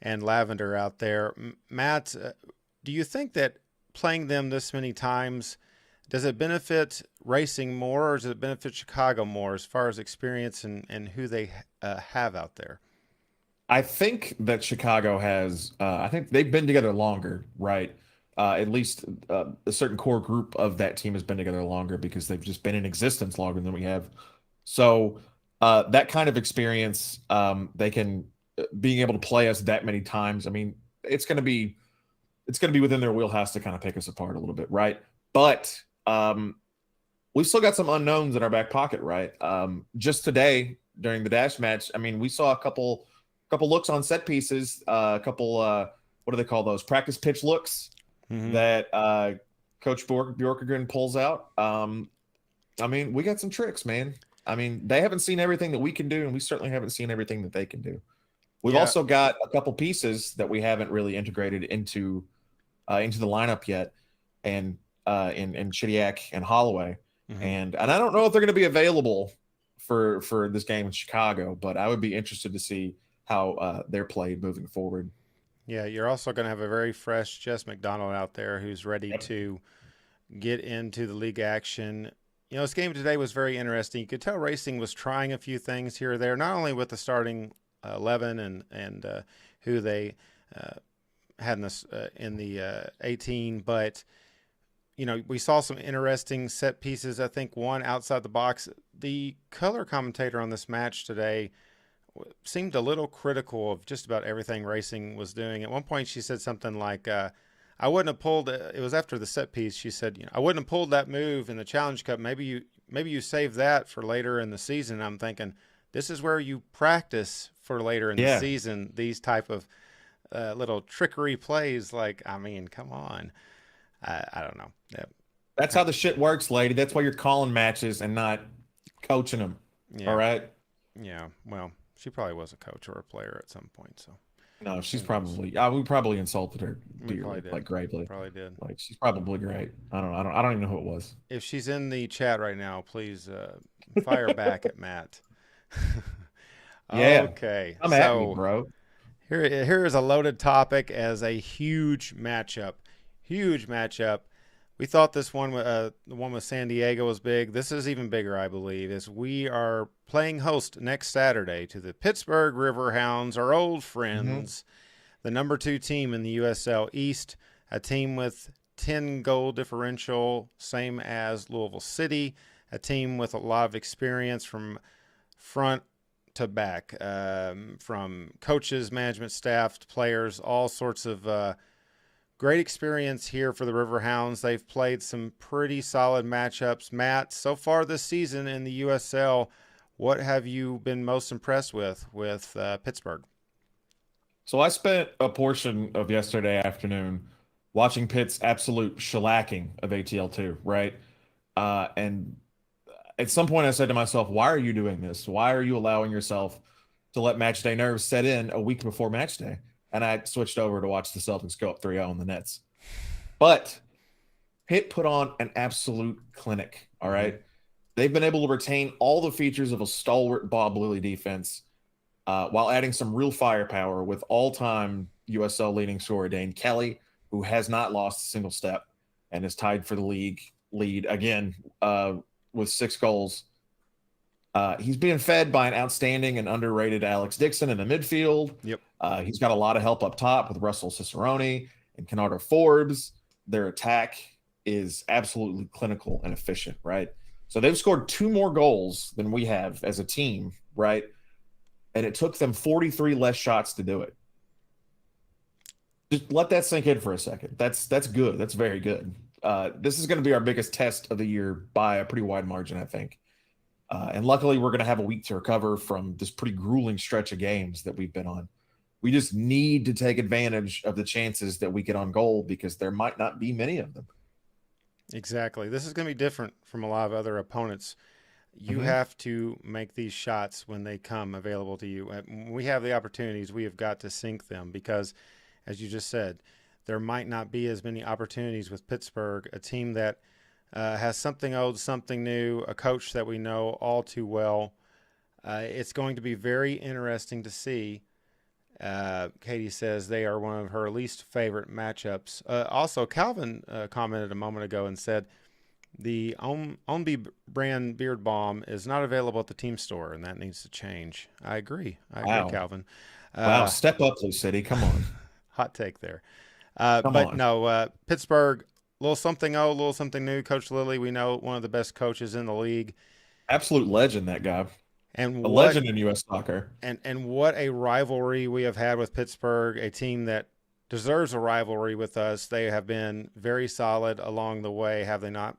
B: and Lavender out there. Matt, do you think that playing them this many times, does it benefit Racing more, or does it benefit Chicago more as far as experience and who they have out there?
C: I think that Chicago has, I think they've been together longer, right? At least a certain core group of that team has been together longer because they've just been in existence longer than we have. So that kind of experience, they can being able to play us that many times. I mean, it's going to be within their wheelhouse to kind of pick us apart a little bit, right? But we've still got some unknowns in our back pocket, right? Just today during the dash match, I mean, we saw a couple looks on set pieces, a couple what do they call those? Practice pitch looks that Coach Bjorkegren pulls out. I mean, we got some tricks, man. I mean, they haven't seen everything that we can do, and we certainly haven't seen everything that they can do. We've also got a couple pieces that we haven't really integrated into the lineup yet, and in Chidiac and Holloway, and I don't know if they're going to be available for this game in Chicago, but I would be interested to see how they're played moving forward.
B: Yeah, you're also going to have a very fresh Jess McDonald out there who's ready to get into the league action. This game today was very interesting. You could tell Racing was trying a few things here or there, not only with the starting 11 and who they had in the 18, but we saw some interesting set pieces. I think one outside the box. The color commentator on this match today seemed a little critical of just about everything Racing was doing. At one point, she said something like, "I wouldn't have pulled." It was after the set piece. She said, "I wouldn't have pulled that move in the Challenge Cup. Maybe you save that for later in the season." And I'm thinking, this is where you practice for later in the season. These type of little trickery plays. Like, I mean, come on. I don't know. Yeah.
C: That's how the shit works, lady. That's why you're calling matches and not coaching them.
B: Yeah.
C: All right.
B: Yeah. Well, she probably was a coach or a player at some point. So.
C: No, she's probably. We probably insulted her dearly, like gravely.
B: Probably did.
C: Like, she's probably great. I don't even know who it was.
B: If she's in the chat right now, please fire back at Matt.
C: Yeah.
B: Okay.
C: I'm at me, bro.
B: Here is a loaded topic as a huge matchup. Huge matchup. We thought this one, the one with San Diego, was big. This is even bigger, I believe, as we are playing host next Saturday to the Pittsburgh Riverhounds, our old friends, the number 2 team in the USL East. a team with 10 goal differential, same as Loucity, a team with a lot of experience from front to back, from coaches, management staff, to players, all sorts of great experience here for the Riverhounds. They've played some pretty solid matchups. Matt, so far this season in the USL, what have you been most impressed with Pittsburgh?
C: So I spent a portion of yesterday afternoon watching Pitt's absolute shellacking of ATL2, right? And at some point I said to myself, why are you doing this? Why are you allowing yourself to let match day nerves set in a week before match day? And I switched over to watch the Celtics go up 3-0 on the Nets. But Pitt put on an absolute clinic, all right? They've been able to retain all the features of a stalwart Bob Lilly defense while adding some real firepower with all-time USL leading scorer Dane Kelly, who has not lost a single step and is tied for the league lead again with 6 goals. He's being fed by an outstanding and underrated Alex Dixon in the midfield.
B: Yep.
C: He's got a lot of help up top with Russell Cicerone and Kennardo Forbes. Their attack is absolutely clinical and efficient, right? So they've scored 2 more goals than we have as a team, right? And it took them 43 less shots to do it. Just let that sink in for a second. That's good. That's very good. This is going to be our biggest test of the year by a pretty wide margin, I think. And luckily, we're going to have a week to recover from this pretty grueling stretch of games that we've been on. We just need to take advantage of the chances that we get on goal because there might not be many of them.
B: Exactly. This is going to be different from a lot of other opponents. You have to make these shots when they come available to you. When we have the opportunities, we have got to sink them because, as you just said, there might not be as many opportunities with Pittsburgh, a team that has something old, something new, a coach that we know all too well. It's going to be very interesting to see. Katie says they are one of her least favorite matchups. Also, Calvin commented a moment ago and said the Onby brand beard balm is not available at the team store, and that needs to change. I agree.
C: Wow.
B: Calvin.
C: Wow, step up, Loucity. Come on.
B: Hot take there.
C: Come on.
B: No, Pittsburgh, little something old, little something new. Coach Lilly, we know one of the best coaches in the league.
C: Absolute legend, that guy.
B: And
C: a legend in U.S. soccer.
B: And what a rivalry we have had with Pittsburgh, a team that deserves a rivalry with us. They have been very solid along the way, have they not?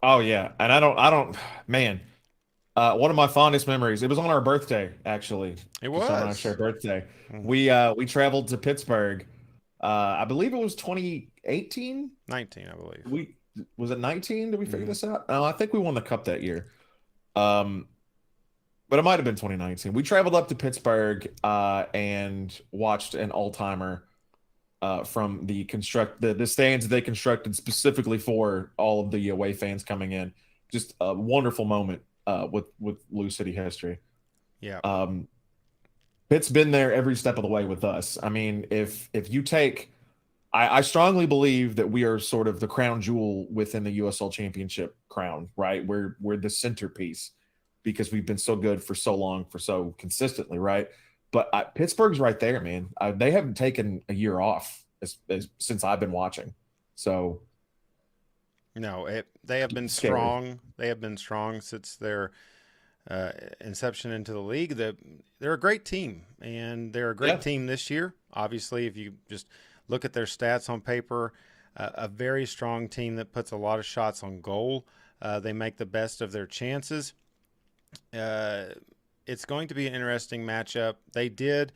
C: Oh, yeah. And man, one of my fondest memories, it was on our birthday, actually.
B: It was.
C: On our shared birthday. We traveled to Pittsburgh. I believe it was 2018?
B: 19, I believe.
C: Was it 19? Did we figure this out? No, I think we won the cup that year. But it might have been 2019. We traveled up to Pittsburgh and watched an all-timer from the stands they constructed specifically for all of the away fans coming in. Just a wonderful moment with Loucity history.
B: Yeah.
C: Pitt's been there every step of the way with us. I mean, if you take, I strongly believe that we are sort of the crown jewel within the USL Championship crown, right? We're the centerpiece because we've been so good for so long, for so consistently, right? But Pittsburgh's right there, man. They haven't taken a year off since I've been watching. So,
B: no, they have been strong. They have been strong since their inception into the league. They're a great team, and they're a great team this year. Obviously, if you just look at their stats on paper, a very strong team that puts a lot of shots on goal. They make the best of their chances. It's going to be an interesting matchup. They did,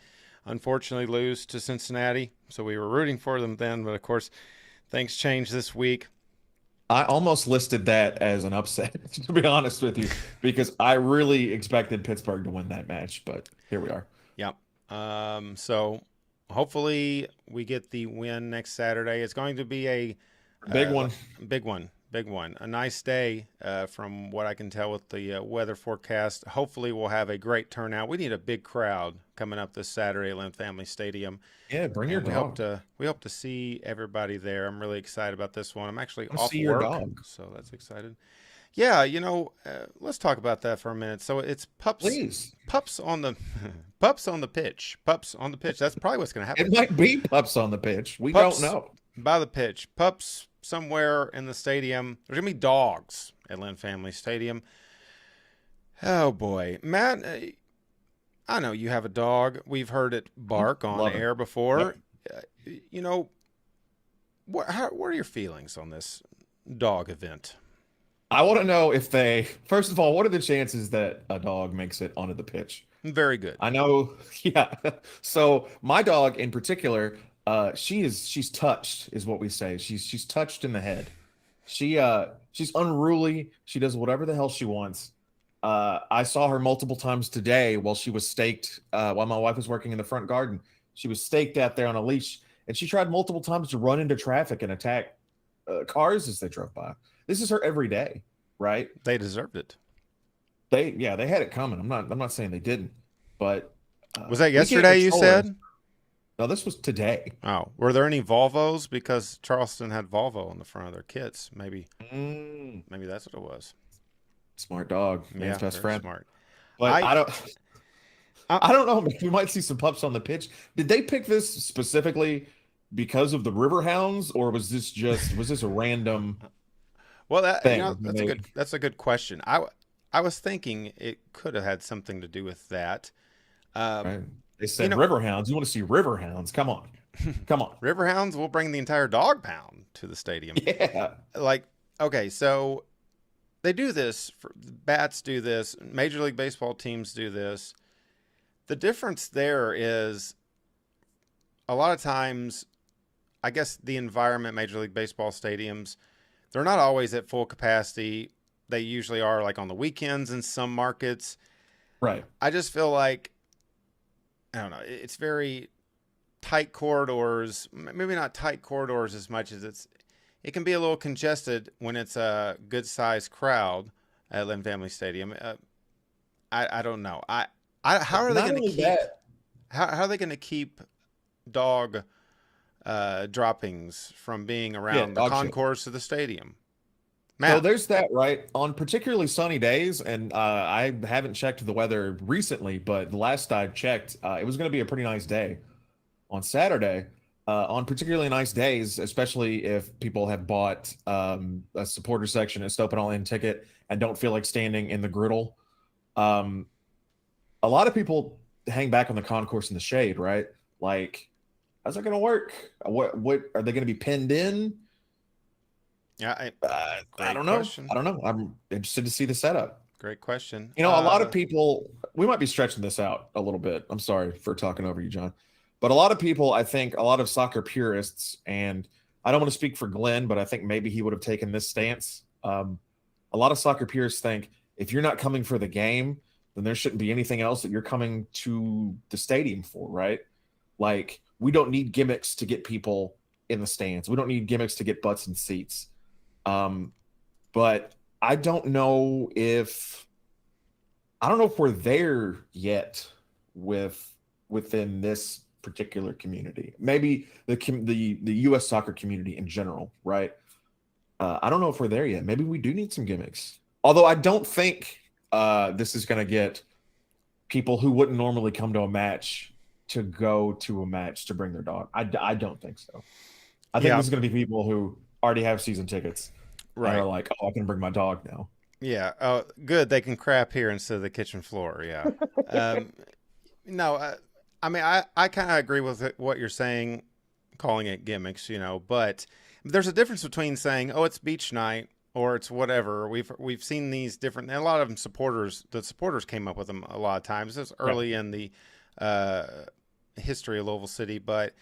B: unfortunately, lose to Cincinnati, so we were rooting for them then. But, of course, things changed this week.
C: I almost listed that as an upset, to be honest with you, because I really expected Pittsburgh to win that match, but here we are.
B: Yep. So hopefully we get the win next Saturday. It's going to be a
C: big one.
B: Big one. A nice day from what I can tell with the weather forecast. Hopefully we'll have a great turnout. We need a big crowd coming up this Saturday at Lynn Family Stadium.
C: Yeah, bring your dog.
B: We hope to see everybody there. I'm really excited about this one. I'm actually off
C: see your
B: work,
C: dog.
B: so that's excited. Yeah, let's talk about that for a minute. So it's
C: Please.
B: pups on the pups on the pitch. Pups on the pitch. That's probably what's going to happen.
C: It might be pups on the pitch. We
B: Pups
C: don't know.
B: by the pitch. Pups somewhere in the stadium. There's going to be dogs at Lynn Family Stadium. Oh boy, Matt, I know you have a dog. We've heard it bark on
C: Love it.
B: air before.
C: Yep.
B: What are your feelings on this dog event?
C: I want to know if first of all, what are the chances that a dog makes it onto the pitch?
B: Very good.
C: I know, yeah. So my dog in particular, she's touched, is what we say. She's touched in the head. She's unruly. She does whatever the hell she wants. I saw her multiple times today while she was staked, while my wife was working in the front garden. She was staked out there on a leash, and she tried multiple times to run into traffic and attack cars as they drove by. This is her every day, right?
B: They deserved it.
C: They had it coming. I'm not saying they didn't, but
B: was that yesterday you said?
C: No, this was today.
B: Oh, were there any Volvos? Because Charleston had Volvo on the front of their kits. Maybe that's what it was.
C: Smart dog, man's best friend.
B: Smart.
C: But I don't know. We might see some pups on the pitch. Did they pick this specifically because of the Riverhounds, or was this a random?
B: Well,
C: thing?
B: That's a good question. I was thinking it could have had something to do with that.
C: Right. They said Riverhounds. You want to see Riverhounds? Come on.
B: Riverhounds will bring the entire dog pound to the stadium.
C: Yeah.
B: Okay, so they do this. Bats do this. Major League Baseball teams do this. The difference there is a lot of times, I guess the environment, Major League Baseball stadiums, they're not always at full capacity. They usually are on the weekends in some markets.
C: Right.
B: I just feel like, I don't know, it's very tight corridors. Maybe not tight corridors as much as it can be a little congested when it's a good sized crowd at Lynn Family Stadium. I don't know. How are they going to keep that? How are they going to keep dog droppings from being around the concourse of the stadium? Matt.
C: So there's that, right? On particularly sunny days, and I haven't checked the weather recently, but the last I checked, it was going to be a pretty nice day on Saturday. On particularly nice days, especially if people have bought a supporter section, a Stop It All In ticket, and don't feel like standing in the griddle. A lot of people hang back on the concourse in the shade, right? Like, how's that going to work? What are they going to be pinned in?
B: Yeah,
C: I don't know.
B: Question.
C: I don't know. I'm interested to see the setup.
B: Great question.
C: A lot of people, we might be stretching this out a little bit. I'm sorry for talking over you, John. But a lot of people, I think a lot of soccer purists, and I don't want to speak for Glenn, but I think maybe he would have taken this stance. A lot of soccer purists think if you're not coming for the game, then there shouldn't be anything else that you're coming to the stadium for, right? Like, we don't need gimmicks to get people in the stands. We don't need gimmicks to get butts in seats. But I don't know if we're there yet within this particular community. Maybe the U.S. soccer community in general, right? I don't know if we're there yet. Maybe we do need some gimmicks. Although I don't think this is going to get people who wouldn't normally come to a match to go to a match to bring their dog. I don't think so. I think this is going to be people who already have season tickets. Right. And are like, oh, I can bring my dog now.
B: Yeah. Oh, good. They can crap here instead of the kitchen floor. Yeah. No, I mean, I kind of agree with what you're saying, calling it gimmicks, but there's a difference between saying, oh, it's beach night or it's whatever. We've seen these different, and a lot of them the supporters came up with them a lot of times. It's early in the history of Louisville City, but,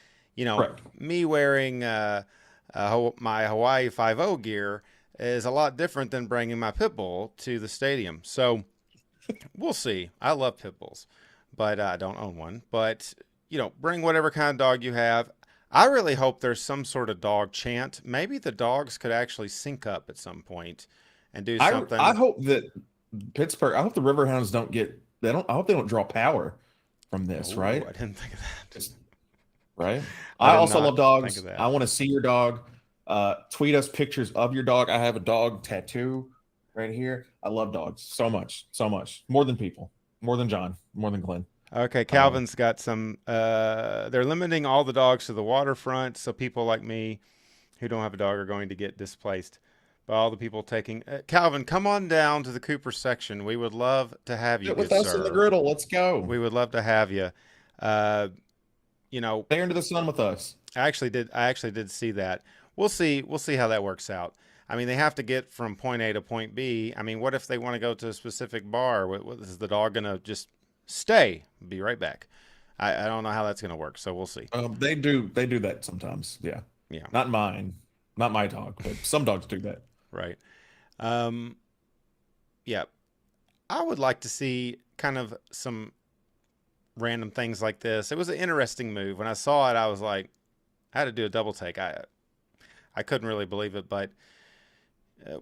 B: me wearing my Hawaii 5-0 gear is a lot different than bringing my pit bull to the stadium. So we'll see. I love pit bulls, but I don't own one. But, bring whatever kind of dog you have. I really hope there's some sort of dog chant. Maybe the dogs could actually sync up at some point and do something.
C: I hope that Pittsburgh, I hope the Riverhounds I hope they don't draw power from this, right?
B: I didn't think of that.
C: Right? I also love dogs. I want to see your dog. Tweet us pictures of your dog. I have a dog tattoo right here. I love dogs so much, more than people, more than John, more than Glenn.
B: Okay, Calvin's got some. They're limiting all the dogs to the waterfront, so people like me who don't have a dog are going to get displaced by all the people taking. Calvin, come on down to the Cooper section. We would love to have you,
C: Get with
B: good
C: us in the
B: sir.
C: griddle. Let's go.
B: We would love to have you. You know,
C: Stay into the sun with us.
B: I actually did see that. We'll see how that works out. I mean, they have to get from point A to point B. I mean, what if they want to go to a specific bar? What is the dog going to just stay? Be right back. I don't know how that's going to work, so we'll see.
C: They do that sometimes. Yeah.
B: Yeah.
C: Not mine, not my dog, but some dogs do that.
B: Right. Yeah. I would like to see kind of some random things like this. It was an interesting move. When I saw it, I was like, I had to do a double take. I couldn't really believe it, but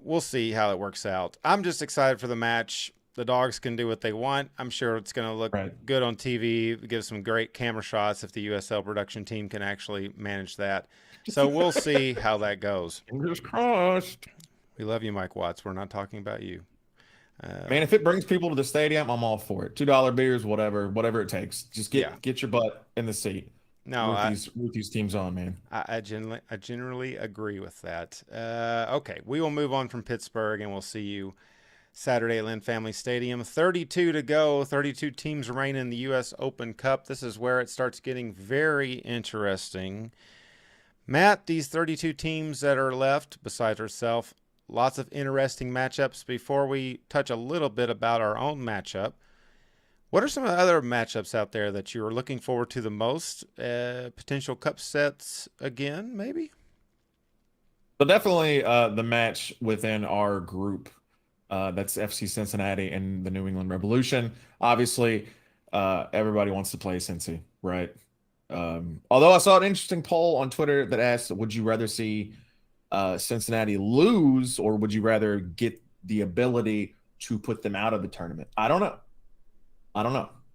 B: we'll see how it works out. I'm just excited for the match. The dogs can do what they want. I'm sure it's going to look good on TV, give some great camera shots if the USL production team can actually manage that. So we'll see how that goes.
C: Fingers crossed.
B: We love you, Mike Watts. We're not talking about you.
C: Man, if it brings people to the stadium, I'm all for it. $2 beers, whatever it takes. Just get your butt in the seat.
B: No,
C: root these teams on, man.
B: I generally agree with that. Okay, we will move on from Pittsburgh, and we'll see you Saturday at Lynn Family Stadium. 32 to go. 32 teams remain in the U.S. Open Cup. This is where it starts getting very interesting. Matt, these 32 teams that are left, besides ourselves, lots of interesting matchups. Before we touch a little bit about our own matchup, what are some of the other matchups out there that you are looking forward to the most? Potential cup sets again, maybe?
C: So definitely the match within our group, that's FC Cincinnati and the New England Revolution. Obviously, everybody wants to play Cincy, right? Although I saw an interesting poll on Twitter that asked, would you rather see Cincinnati lose, or would you rather get the ability to put them out of the tournament? I don't know.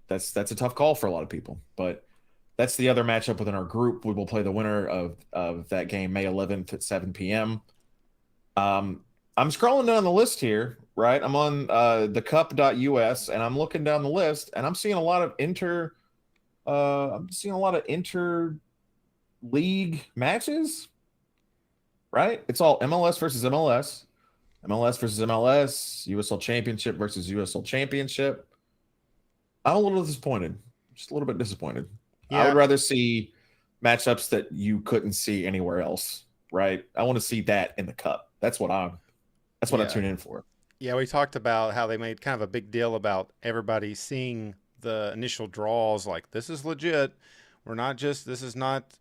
C: That's a tough call for a lot of people, but that's the other matchup within our group. We will play the winner of that game May 11th at 7 p.m. I'm scrolling down the list here, right? I'm on thecup.us, and I'm looking down the list, and I'm seeing a lot of inter-league matches. Right? It's all MLS versus MLS, MLS versus MLS, USL Championship versus USL Championship. I'm a little disappointed. Just a little bit disappointed.
B: Yeah.
C: I would rather see matchups that you couldn't see anywhere else, right? I want to see that in the cup. That's what I tune in for.
B: Yeah, we talked about how they made kind of a big deal about everybody seeing the initial draws like, this is legit. This is not,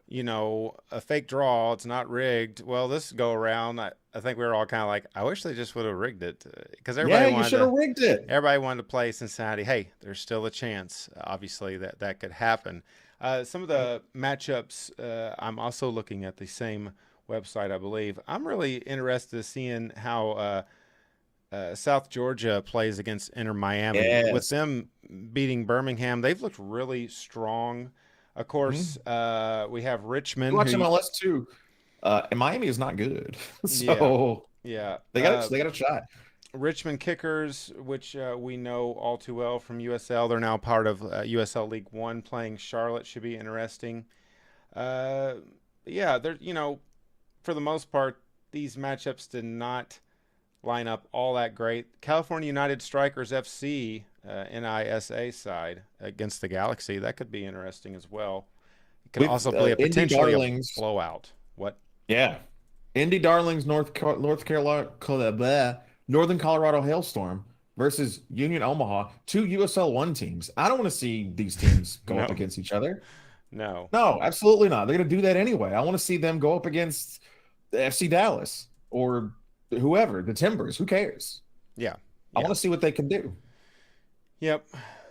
B: a fake draw. It's not rigged. Well, this go around, I think we were all kind of like, I wish they just would have rigged it, because everybody
C: rigged it.
B: Everybody wanted to play Cincinnati. Hey, there's still a chance, obviously, that could happen. Some of the matchups, I'm also looking at the same website, I believe. I'm really interested in seeing how South Georgia plays against Inter Miami.
C: Yes.
B: With them beating Birmingham, they've looked really strong. Of course, we have Richmond.
C: You watch MLS too, and Miami is not good. So
B: yeah,
C: they got a shot.
B: Richmond Kickers, which we know all too well from USL, they're now part of USL League One, playing Charlotte. Should be interesting. They're for the most part, these matchups did not line up all that great. California United Strikers FC, NISA side against the Galaxy, that could be interesting as well. It could also be a potentially a blowout. What?
C: Yeah, Indy Darlings, North Carolina, Northern Colorado Hailstorm versus Union Omaha, two USL One teams. I don't want to see these teams go up against each other.
B: No,
C: absolutely not. They're going to do that anyway. I want to see them go up against the FC Dallas or whoever, the Timbers. Who cares?
B: Yeah.
C: I want to see what they can do.
B: Yep.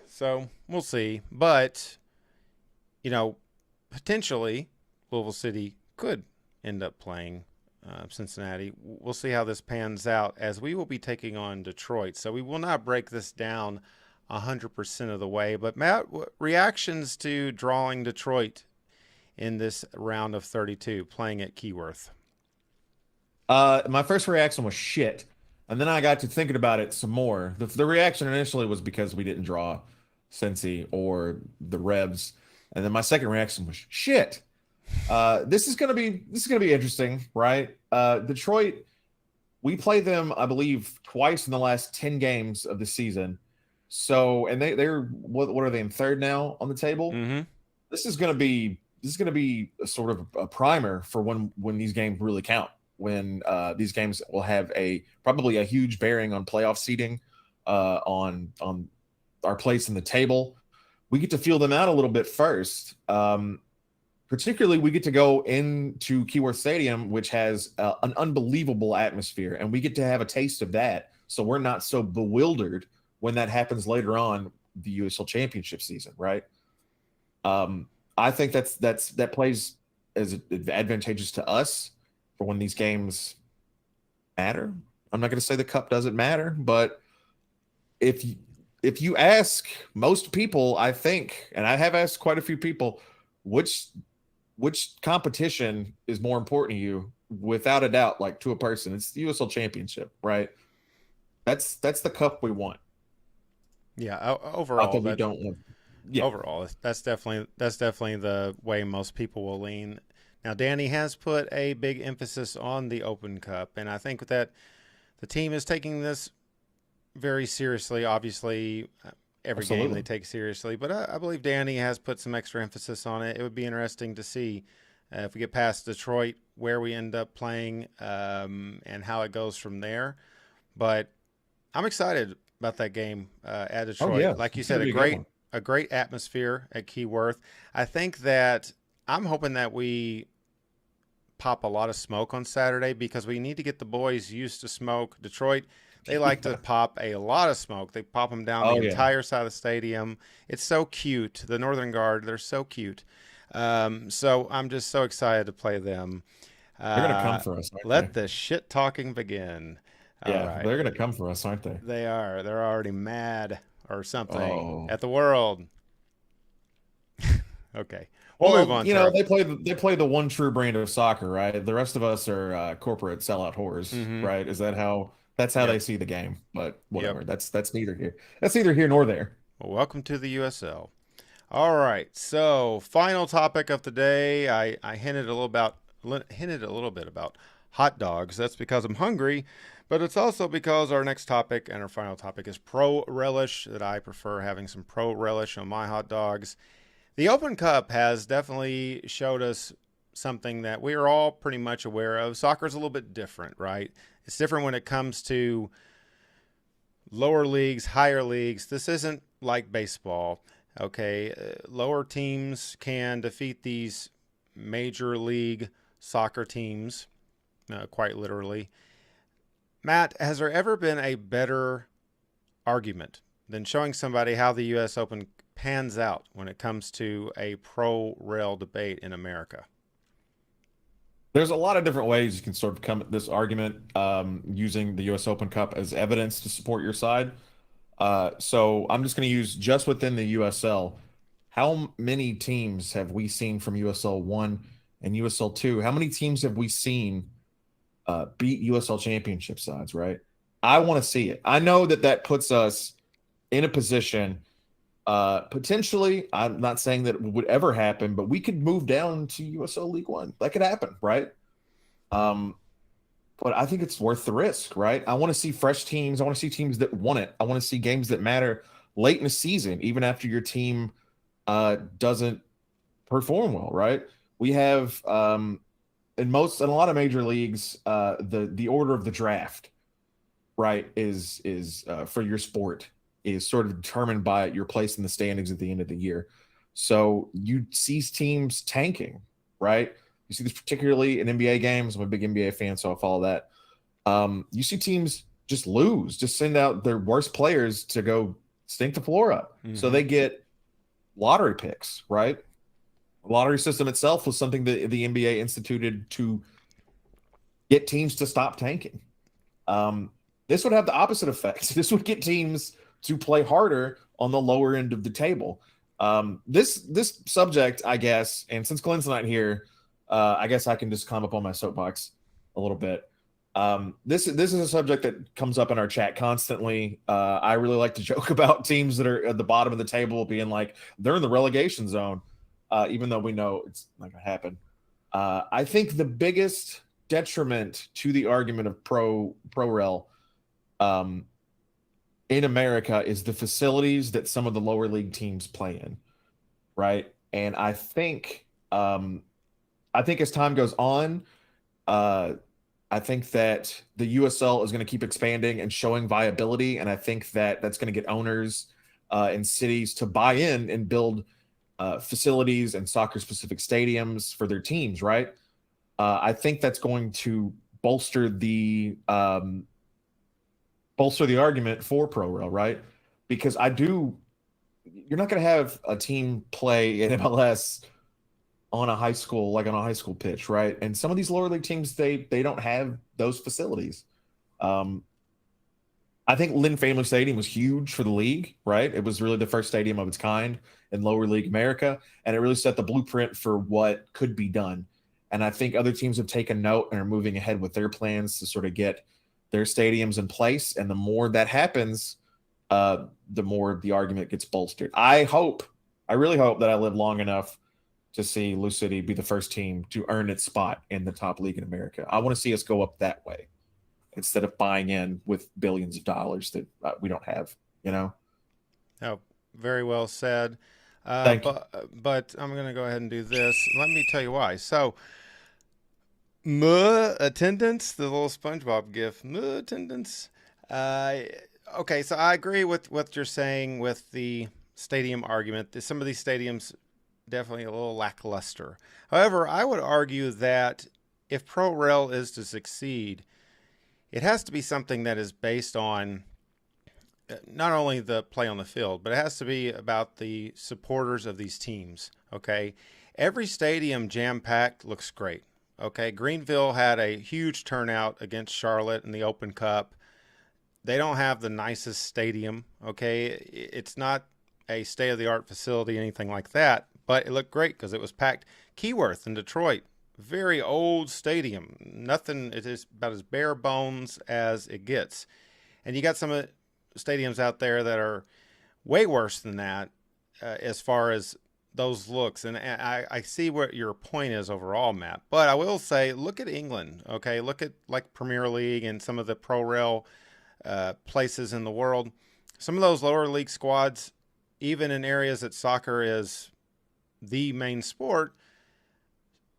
B: So we'll see. But, potentially Louisville City could end up playing Cincinnati. We'll see how this pans out, as we will be taking on Detroit. So we will not break this down 100% of the way. But, Matt, reactions to drawing Detroit in this round of 32, playing at Keyworth?
C: My first reaction was shit. And then I got to thinking about it some more. The reaction initially was because we didn't draw Cincy or the Revs, and then my second reaction was shit. This is gonna be interesting, right? Detroit, we play them, I believe, twice in the last 10 games of the season. So, and they're what are they in third now on the table?
B: Mm-hmm.
C: This is gonna be a sort of a primer for when these games really count. When these games will have probably a huge bearing on playoff seeding, on our place in the table. We get to feel them out a little bit first. Particularly, we get to go into Keyworth Stadium, which has an unbelievable atmosphere, and we get to have a taste of that. So we're not so bewildered when that happens later on the USL Championship season, right? I think that plays as advantageous to us for when these games matter. I'm not going to say the cup doesn't matter, but if you ask most people, I think, and I have asked quite a few people, which competition is more important to you, without a doubt, like to a person, it's the USL Championship, right? That's the cup we want.
B: Yeah, overall,
C: we don't want. Yeah.
B: Overall, that's definitely the way most people will lean. Now, Danny has put a big emphasis on the Open Cup, and I think that the team is taking this very seriously. Obviously, every game they take seriously, but I believe Danny has put some extra emphasis on it. It would be interesting to see if we get past Detroit where we end up playing, and how it goes from there. But I'm excited about that game at Detroit.
C: Oh, yeah.
B: Like you said, a great atmosphere at Keyworth. I think that I'm hoping that we pop a lot of smoke on Saturday, because we need to get the boys used to smoke. Detroit, they like to pop a lot of smoke. They pop them down the entire side of the stadium. It's so cute. The Northern Guard, they're so cute. So I'm just so excited to play them.
C: They're going to come for us, aren't
B: Let
C: they?
B: the shit talking begin.
C: Yeah,
B: all right.
C: They're going to come for us, aren't they?
B: They are. They're already mad or something at the world. Okay. We'll move on.
C: They play the one true brand of soccer, right? The rest of us are corporate sellout whores, right? Is that how? That's how they see the game. But whatever. That's neither here. That's neither here nor there.
B: Well, welcome to the USL. All right. So, final topic of the day. I hinted a little bit about hot dogs. That's because I'm hungry, but it's also because our next topic and our final topic is pro relish. That I prefer having some pro relish on my hot dogs. The Open Cup has definitely showed us something that we are all pretty much aware of. Soccer is a little bit different, right? It's different when it comes to lower leagues, higher leagues. This isn't like baseball, okay? Lower teams can defeat these major league soccer teams, quite literally. Matt, has there ever been a better argument than showing somebody how the U.S. Open pans out when it comes to a pro-rail debate in America?
C: There's a lot of different ways you can sort of come at this argument, using the U.S. Open Cup as evidence to support your side. So I'm just going to use just within the USL. How many teams have we seen from USL 1 and USL 2? How many teams have we seen beat USL championship sides, right? I want to see it. I know that puts us in a position, potentially, I'm not saying that it would ever happen, but we could move down to USL League One. That could happen, right? But I think it's worth the risk, right? I want to see fresh teams. I want to see teams that want it. I want to see games that matter late in the season, even after your team doesn't perform well, right? We have in a lot of major leagues, the order of the draft, right, is for your sport is sort of determined by your place in the standings at the end of the year. So you see teams tanking, right? You see this particularly in NBA games. I'm a big NBA fan, so I follow that. You see teams just lose, just send out their worst players to go stink the floor up. So they get lottery picks, right? The lottery system itself was something that the NBA instituted to get teams to stop tanking. This would have the opposite effect. This would get teams to play harder on the lower end of the table. This subject, I guess, and since Glenn's not here, I guess I can just climb up on my soapbox a little bit. This is a subject that comes up in our chat constantly. I really like to joke about teams that are at the bottom of the table being like they're in the relegation zone, even though we know it's not going to happen. I think the biggest detriment to the argument of pro rel in America is the facilities that some of the lower league teams play in, right? And I think as time goes on, I think that the USL is going to keep expanding and showing viability, and I think that that's going to get owners and cities to buy in and build facilities and soccer-specific stadiums for their teams, right? I think that's going to bolster the argument for pro rel, right? Because you're not going to have a team play in MLS on a high school pitch, right? And some of these lower league teams, they don't have those facilities. I think Lynn Family Stadium was huge for the league, right? It was really the first stadium of its kind in lower league America, and it really set the blueprint for what could be done. And I think other teams have taken note and are moving ahead with their plans to sort of get their stadiums in place. And the more that happens, the more the argument gets bolstered. I really hope that I live long enough to see Loucity be the first team to earn its spot in the top league in America. I want to see us go up that way instead of buying in with billions of dollars that we don't have, you know?
B: Oh, very well said.
C: Thank you.
B: But I'm going to go ahead and do this. Let me tell you why. So, attendance, the little SpongeBob gif, attendance. Okay, so I agree with what you're saying with the stadium argument. Some of these stadiums definitely a little lackluster. However, I would argue that if pro rel is to succeed, it has to be something that is based on not only the play on the field, but it has to be about the supporters of these teams. Okay, every stadium jam-packed looks great. Okay, Greenville had a huge turnout against Charlotte in the Open Cup. They don't have the nicest stadium. Okay, it's not a state-of-the-art facility, anything like that, but it looked great because it was packed. Keyworth in Detroit, very old stadium. Nothing, it is about as bare bones as it gets. And you got some stadiums out there that are way worse than that as far as those looks. And I see what your point is overall, Matt. But I will say, look at England, okay? Look at like Premier League and some of the pro rel places in the world. Some of those lower league squads, even in areas that soccer is the main sport,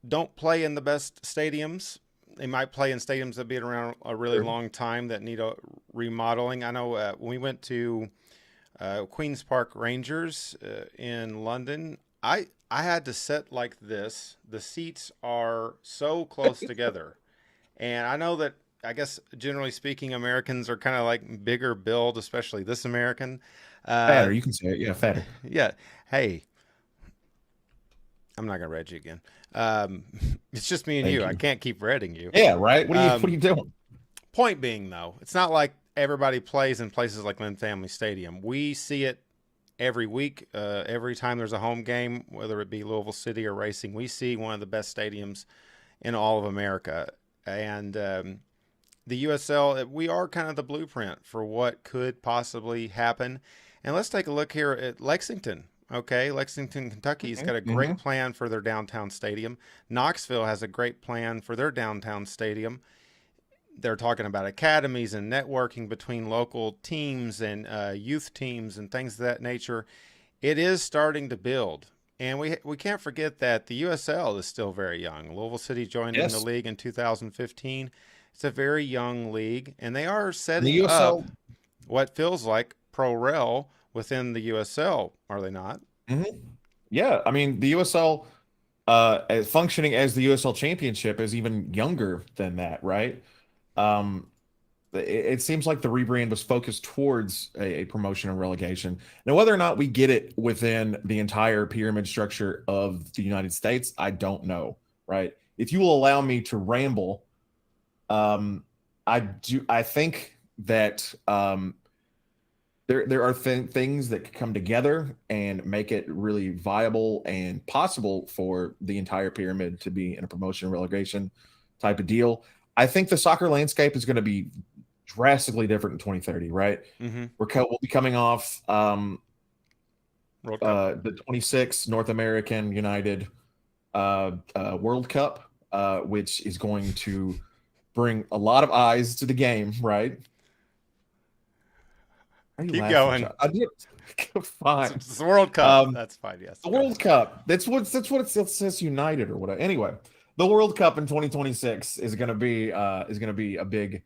B: don't play in the best stadiums. They might play in stadiums that have been around a really long time that need a remodeling. I know when we went to Queen's Park Rangers in London, I had to sit like this. The seats are so close together. And I know that, I guess, generally speaking, Americans are kind of like bigger build, especially this American.
C: Fatter, you can say it. Yeah, fatter.
B: Yeah. Hey, I'm not going to read you again. It's just me and you. I can't keep reading you.
C: Yeah, right? What are you doing?
B: Point being, though, it's not like everybody plays in places like Lynn Family Stadium. We see it every week. Every time there's a home game, whether it be Louisville City or Racing, we see one of the best stadiums in all of America. And the USL, we are kind of the blueprint for what could possibly happen. And let's take a look here at Lexington. Okay, Lexington, Kentucky's got a great plan for their downtown stadium. Knoxville has a great plan for their downtown stadium. They're talking about academies and networking between local teams and youth teams and things of that nature. It is starting to build. And we can't forget that the USL is still very young. Louisville City joined in the league in 2015. It's a very young league, and they are setting up what feels like pro rel within the USL, are they not?
C: Mm-hmm. Yeah, I mean, the USL functioning as the USL Championship is even younger than that, right? It seems like the rebrand was focused towards a promotion and relegation. Now, whether or not we get it within the entire pyramid structure of the United States, I don't know, right? If you will allow me to ramble, I think that there are things that could come together and make it really viable and possible for the entire pyramid to be in a promotion relegation type of deal. I think the soccer landscape is going to be drastically different in 2030, right?
B: Mm-hmm.
C: We'll be coming off
B: World Cup.
C: the 26th North American United World Cup, which is going to bring a lot of eyes to the game, right? Why are you
B: Keep
C: laughing,
B: going.
C: John? I did. Fine.
B: It's the World Cup. That's fine. Yes.
C: The World Cup. That's what it says. United or whatever. Anyway, the World Cup in 2026 is going to be a big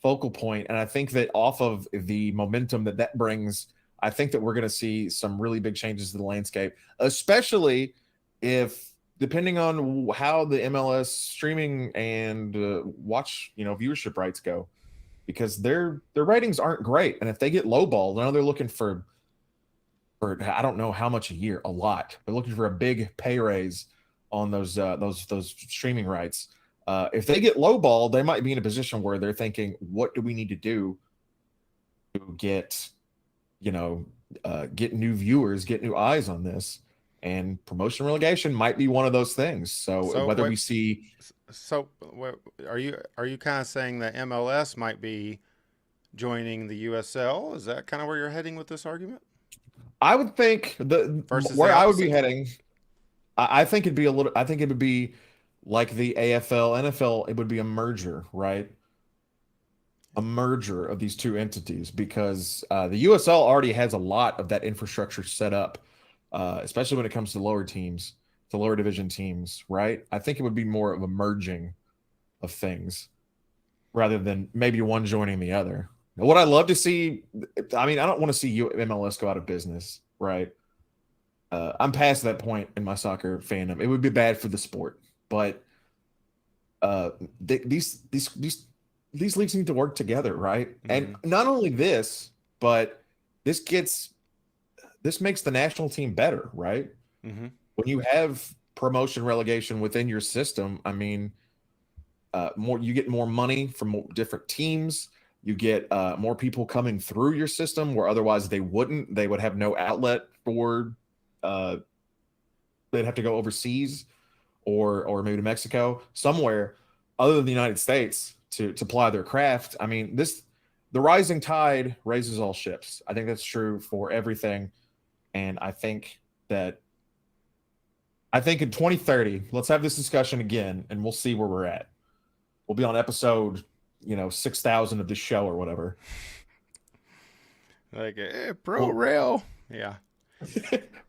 C: focal point, and I think that off of the momentum that brings, I think that we're going to see some really big changes to the landscape, especially if, depending on how the MLS streaming and viewership rights go, because their ratings aren't great, and if they get lowballed, now they're looking for I don't know how much a year, a lot. They're looking for a big pay raise on those streaming rights. If they get lowballed, they might be in a position where they're thinking, what do we need to do to get new viewers, get new eyes on this? And promotion relegation might be one of those things. So whether we see,
B: are you kind of saying that MLS might be joining the USL? Is that kind of where you're heading with this argument?
C: I would think where I would be heading, I think it'd be I think it would be like the AFL, NFL. It would be a merger, right? A merger of these two entities, because the USL already has a lot of that infrastructure set up, especially when it comes to lower teams, to lower division teams, right? I think it would be more of a merging of things rather than maybe one joining the other. What I love to see, I mean, I don't want to see MLS go out of business, right? I'm past that point in my soccer fandom. It would be bad for the sport, but these leagues need to work together, right? Mm-hmm. And not only this, but this makes the national team better, right? Mm-hmm. When you have promotion relegation within your system, I mean, you get more money from different teams. You get more people coming through your system where otherwise they wouldn't. They would have no outlet for. They'd have to go overseas, or maybe to Mexico, somewhere other than the United States to ply their craft. I mean, the rising tide raises all ships. I think that's true for everything, and I think in 2030, let's have this discussion again, and we'll see where we're at. We'll be on episode 6,000 of this show or whatever.
B: Like pro rail. Yeah.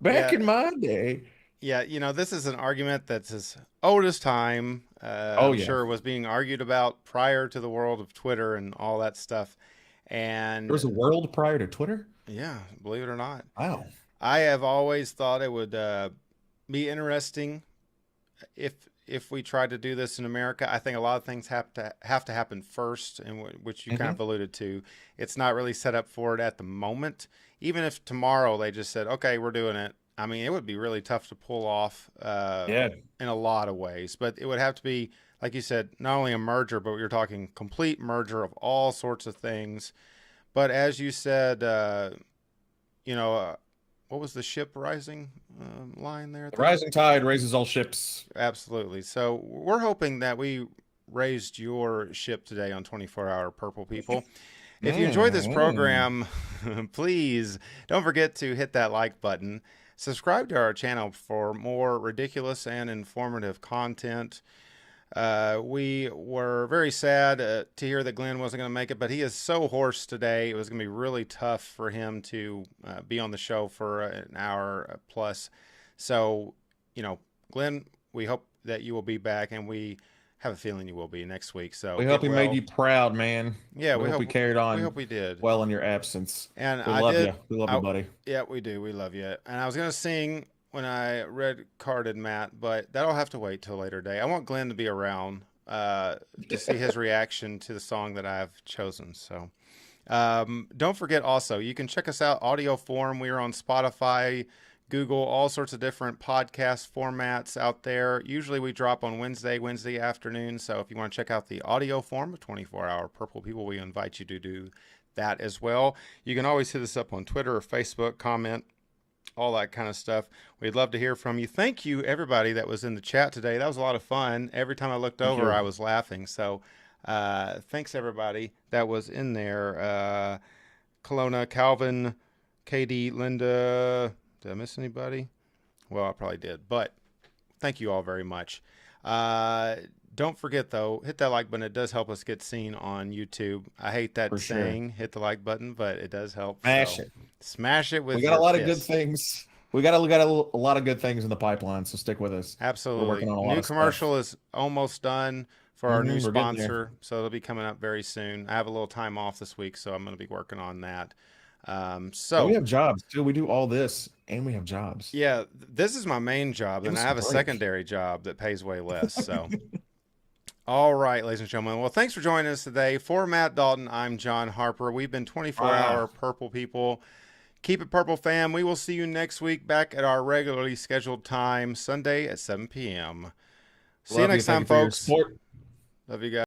C: Back in my day.
B: Yeah, this is an argument that's as old as time. I'm sure was being argued about prior to the world of Twitter and all that stuff. And
C: there was a world prior to Twitter?
B: Yeah, believe it or not.
C: Wow.
B: I have always thought it would be interesting if we tried to do this in America. I think a lot of things have to happen first, and which you kind of alluded to. It's not really set up for it at the moment. Even if tomorrow they just said, okay, we're doing it. I mean, it would be really tough to pull off in a lot of ways. But it would have to be, like you said, not only a merger, but you're talking complete merger of all sorts of things. But as you said, what was the ship rising line there?
C: The rising tide raises all ships.
B: Absolutely. So we're hoping that we raised your ship today on 24-Hour Purple People. If you enjoyed this program, please don't forget to hit that like button. Subscribe to our channel for more ridiculous and informative content. We were very sad to hear that Glenn wasn't going to make it, but he is so hoarse today. It was going to be really tough for him to be on the show for an hour plus. So, Glenn, we hope that you will be back, and we have a feeling you will be next week. So
C: we hope we made you proud, man.
B: Yeah,
C: we hope we carried on.
B: We hope we did
C: well in your absence.
B: And
C: we love you. We love you, buddy.
B: Yeah, we do. We love you. And I was going to sing when I red carded Matt, but that'll have to wait till a later day. I want Glenn to be around to see his reaction to the song that I've chosen. So don't forget also, you can check us out audio form. We are on Spotify, Google, all sorts of different podcast formats out there. Usually we drop on Wednesday afternoon. So if you want to check out the audio form of 24-Hour Purple People, we invite you to do that as well. You can always hit us up on Twitter or Facebook, comment, all that kind of stuff. We'd love to hear from you. Thank you, everybody that was in the chat today. That was a lot of fun. Every time I looked over, I was laughing. So Thanks everybody that was in there. Kelowna, Calvin, Katie, Linda. Did I miss anybody? Well, I probably did, but thank you all very much. Don't forget though, hit that like button. It does help us get seen on YouTube. I hate that
C: For
B: saying, hit the like button, but it does help.
C: Smash
B: so
C: it.
B: Smash it with
C: We got
B: your
C: a lot of good
B: fist.
C: things. We got a lot of good things in the pipeline, so stick with us.
B: Absolutely.
C: We're working on a lot
B: New
C: of
B: commercial is almost done for our new
C: We're getting there.
B: sponsor, so it'll be coming up very soon. I have a little time off this week, so I'm going to be working on that.
C: And
B: So
C: we have jobs too. We do all this, and we have jobs.
B: yeah, this is my main job,
C: Give
B: and
C: us
B: I
C: a
B: have a
C: break.
B: secondary job that pays way less. So, all right, ladies and gentlemen. Well, thanks for joining us today. For Matt Dalton, I'm John Harper. We've been 24-hour Purple People. Keep it purple, fam. We will see you next week back at our regularly scheduled time, Sunday at 7 p.m. See you next time, folks.
C: Love you guys.
B: Love you guys.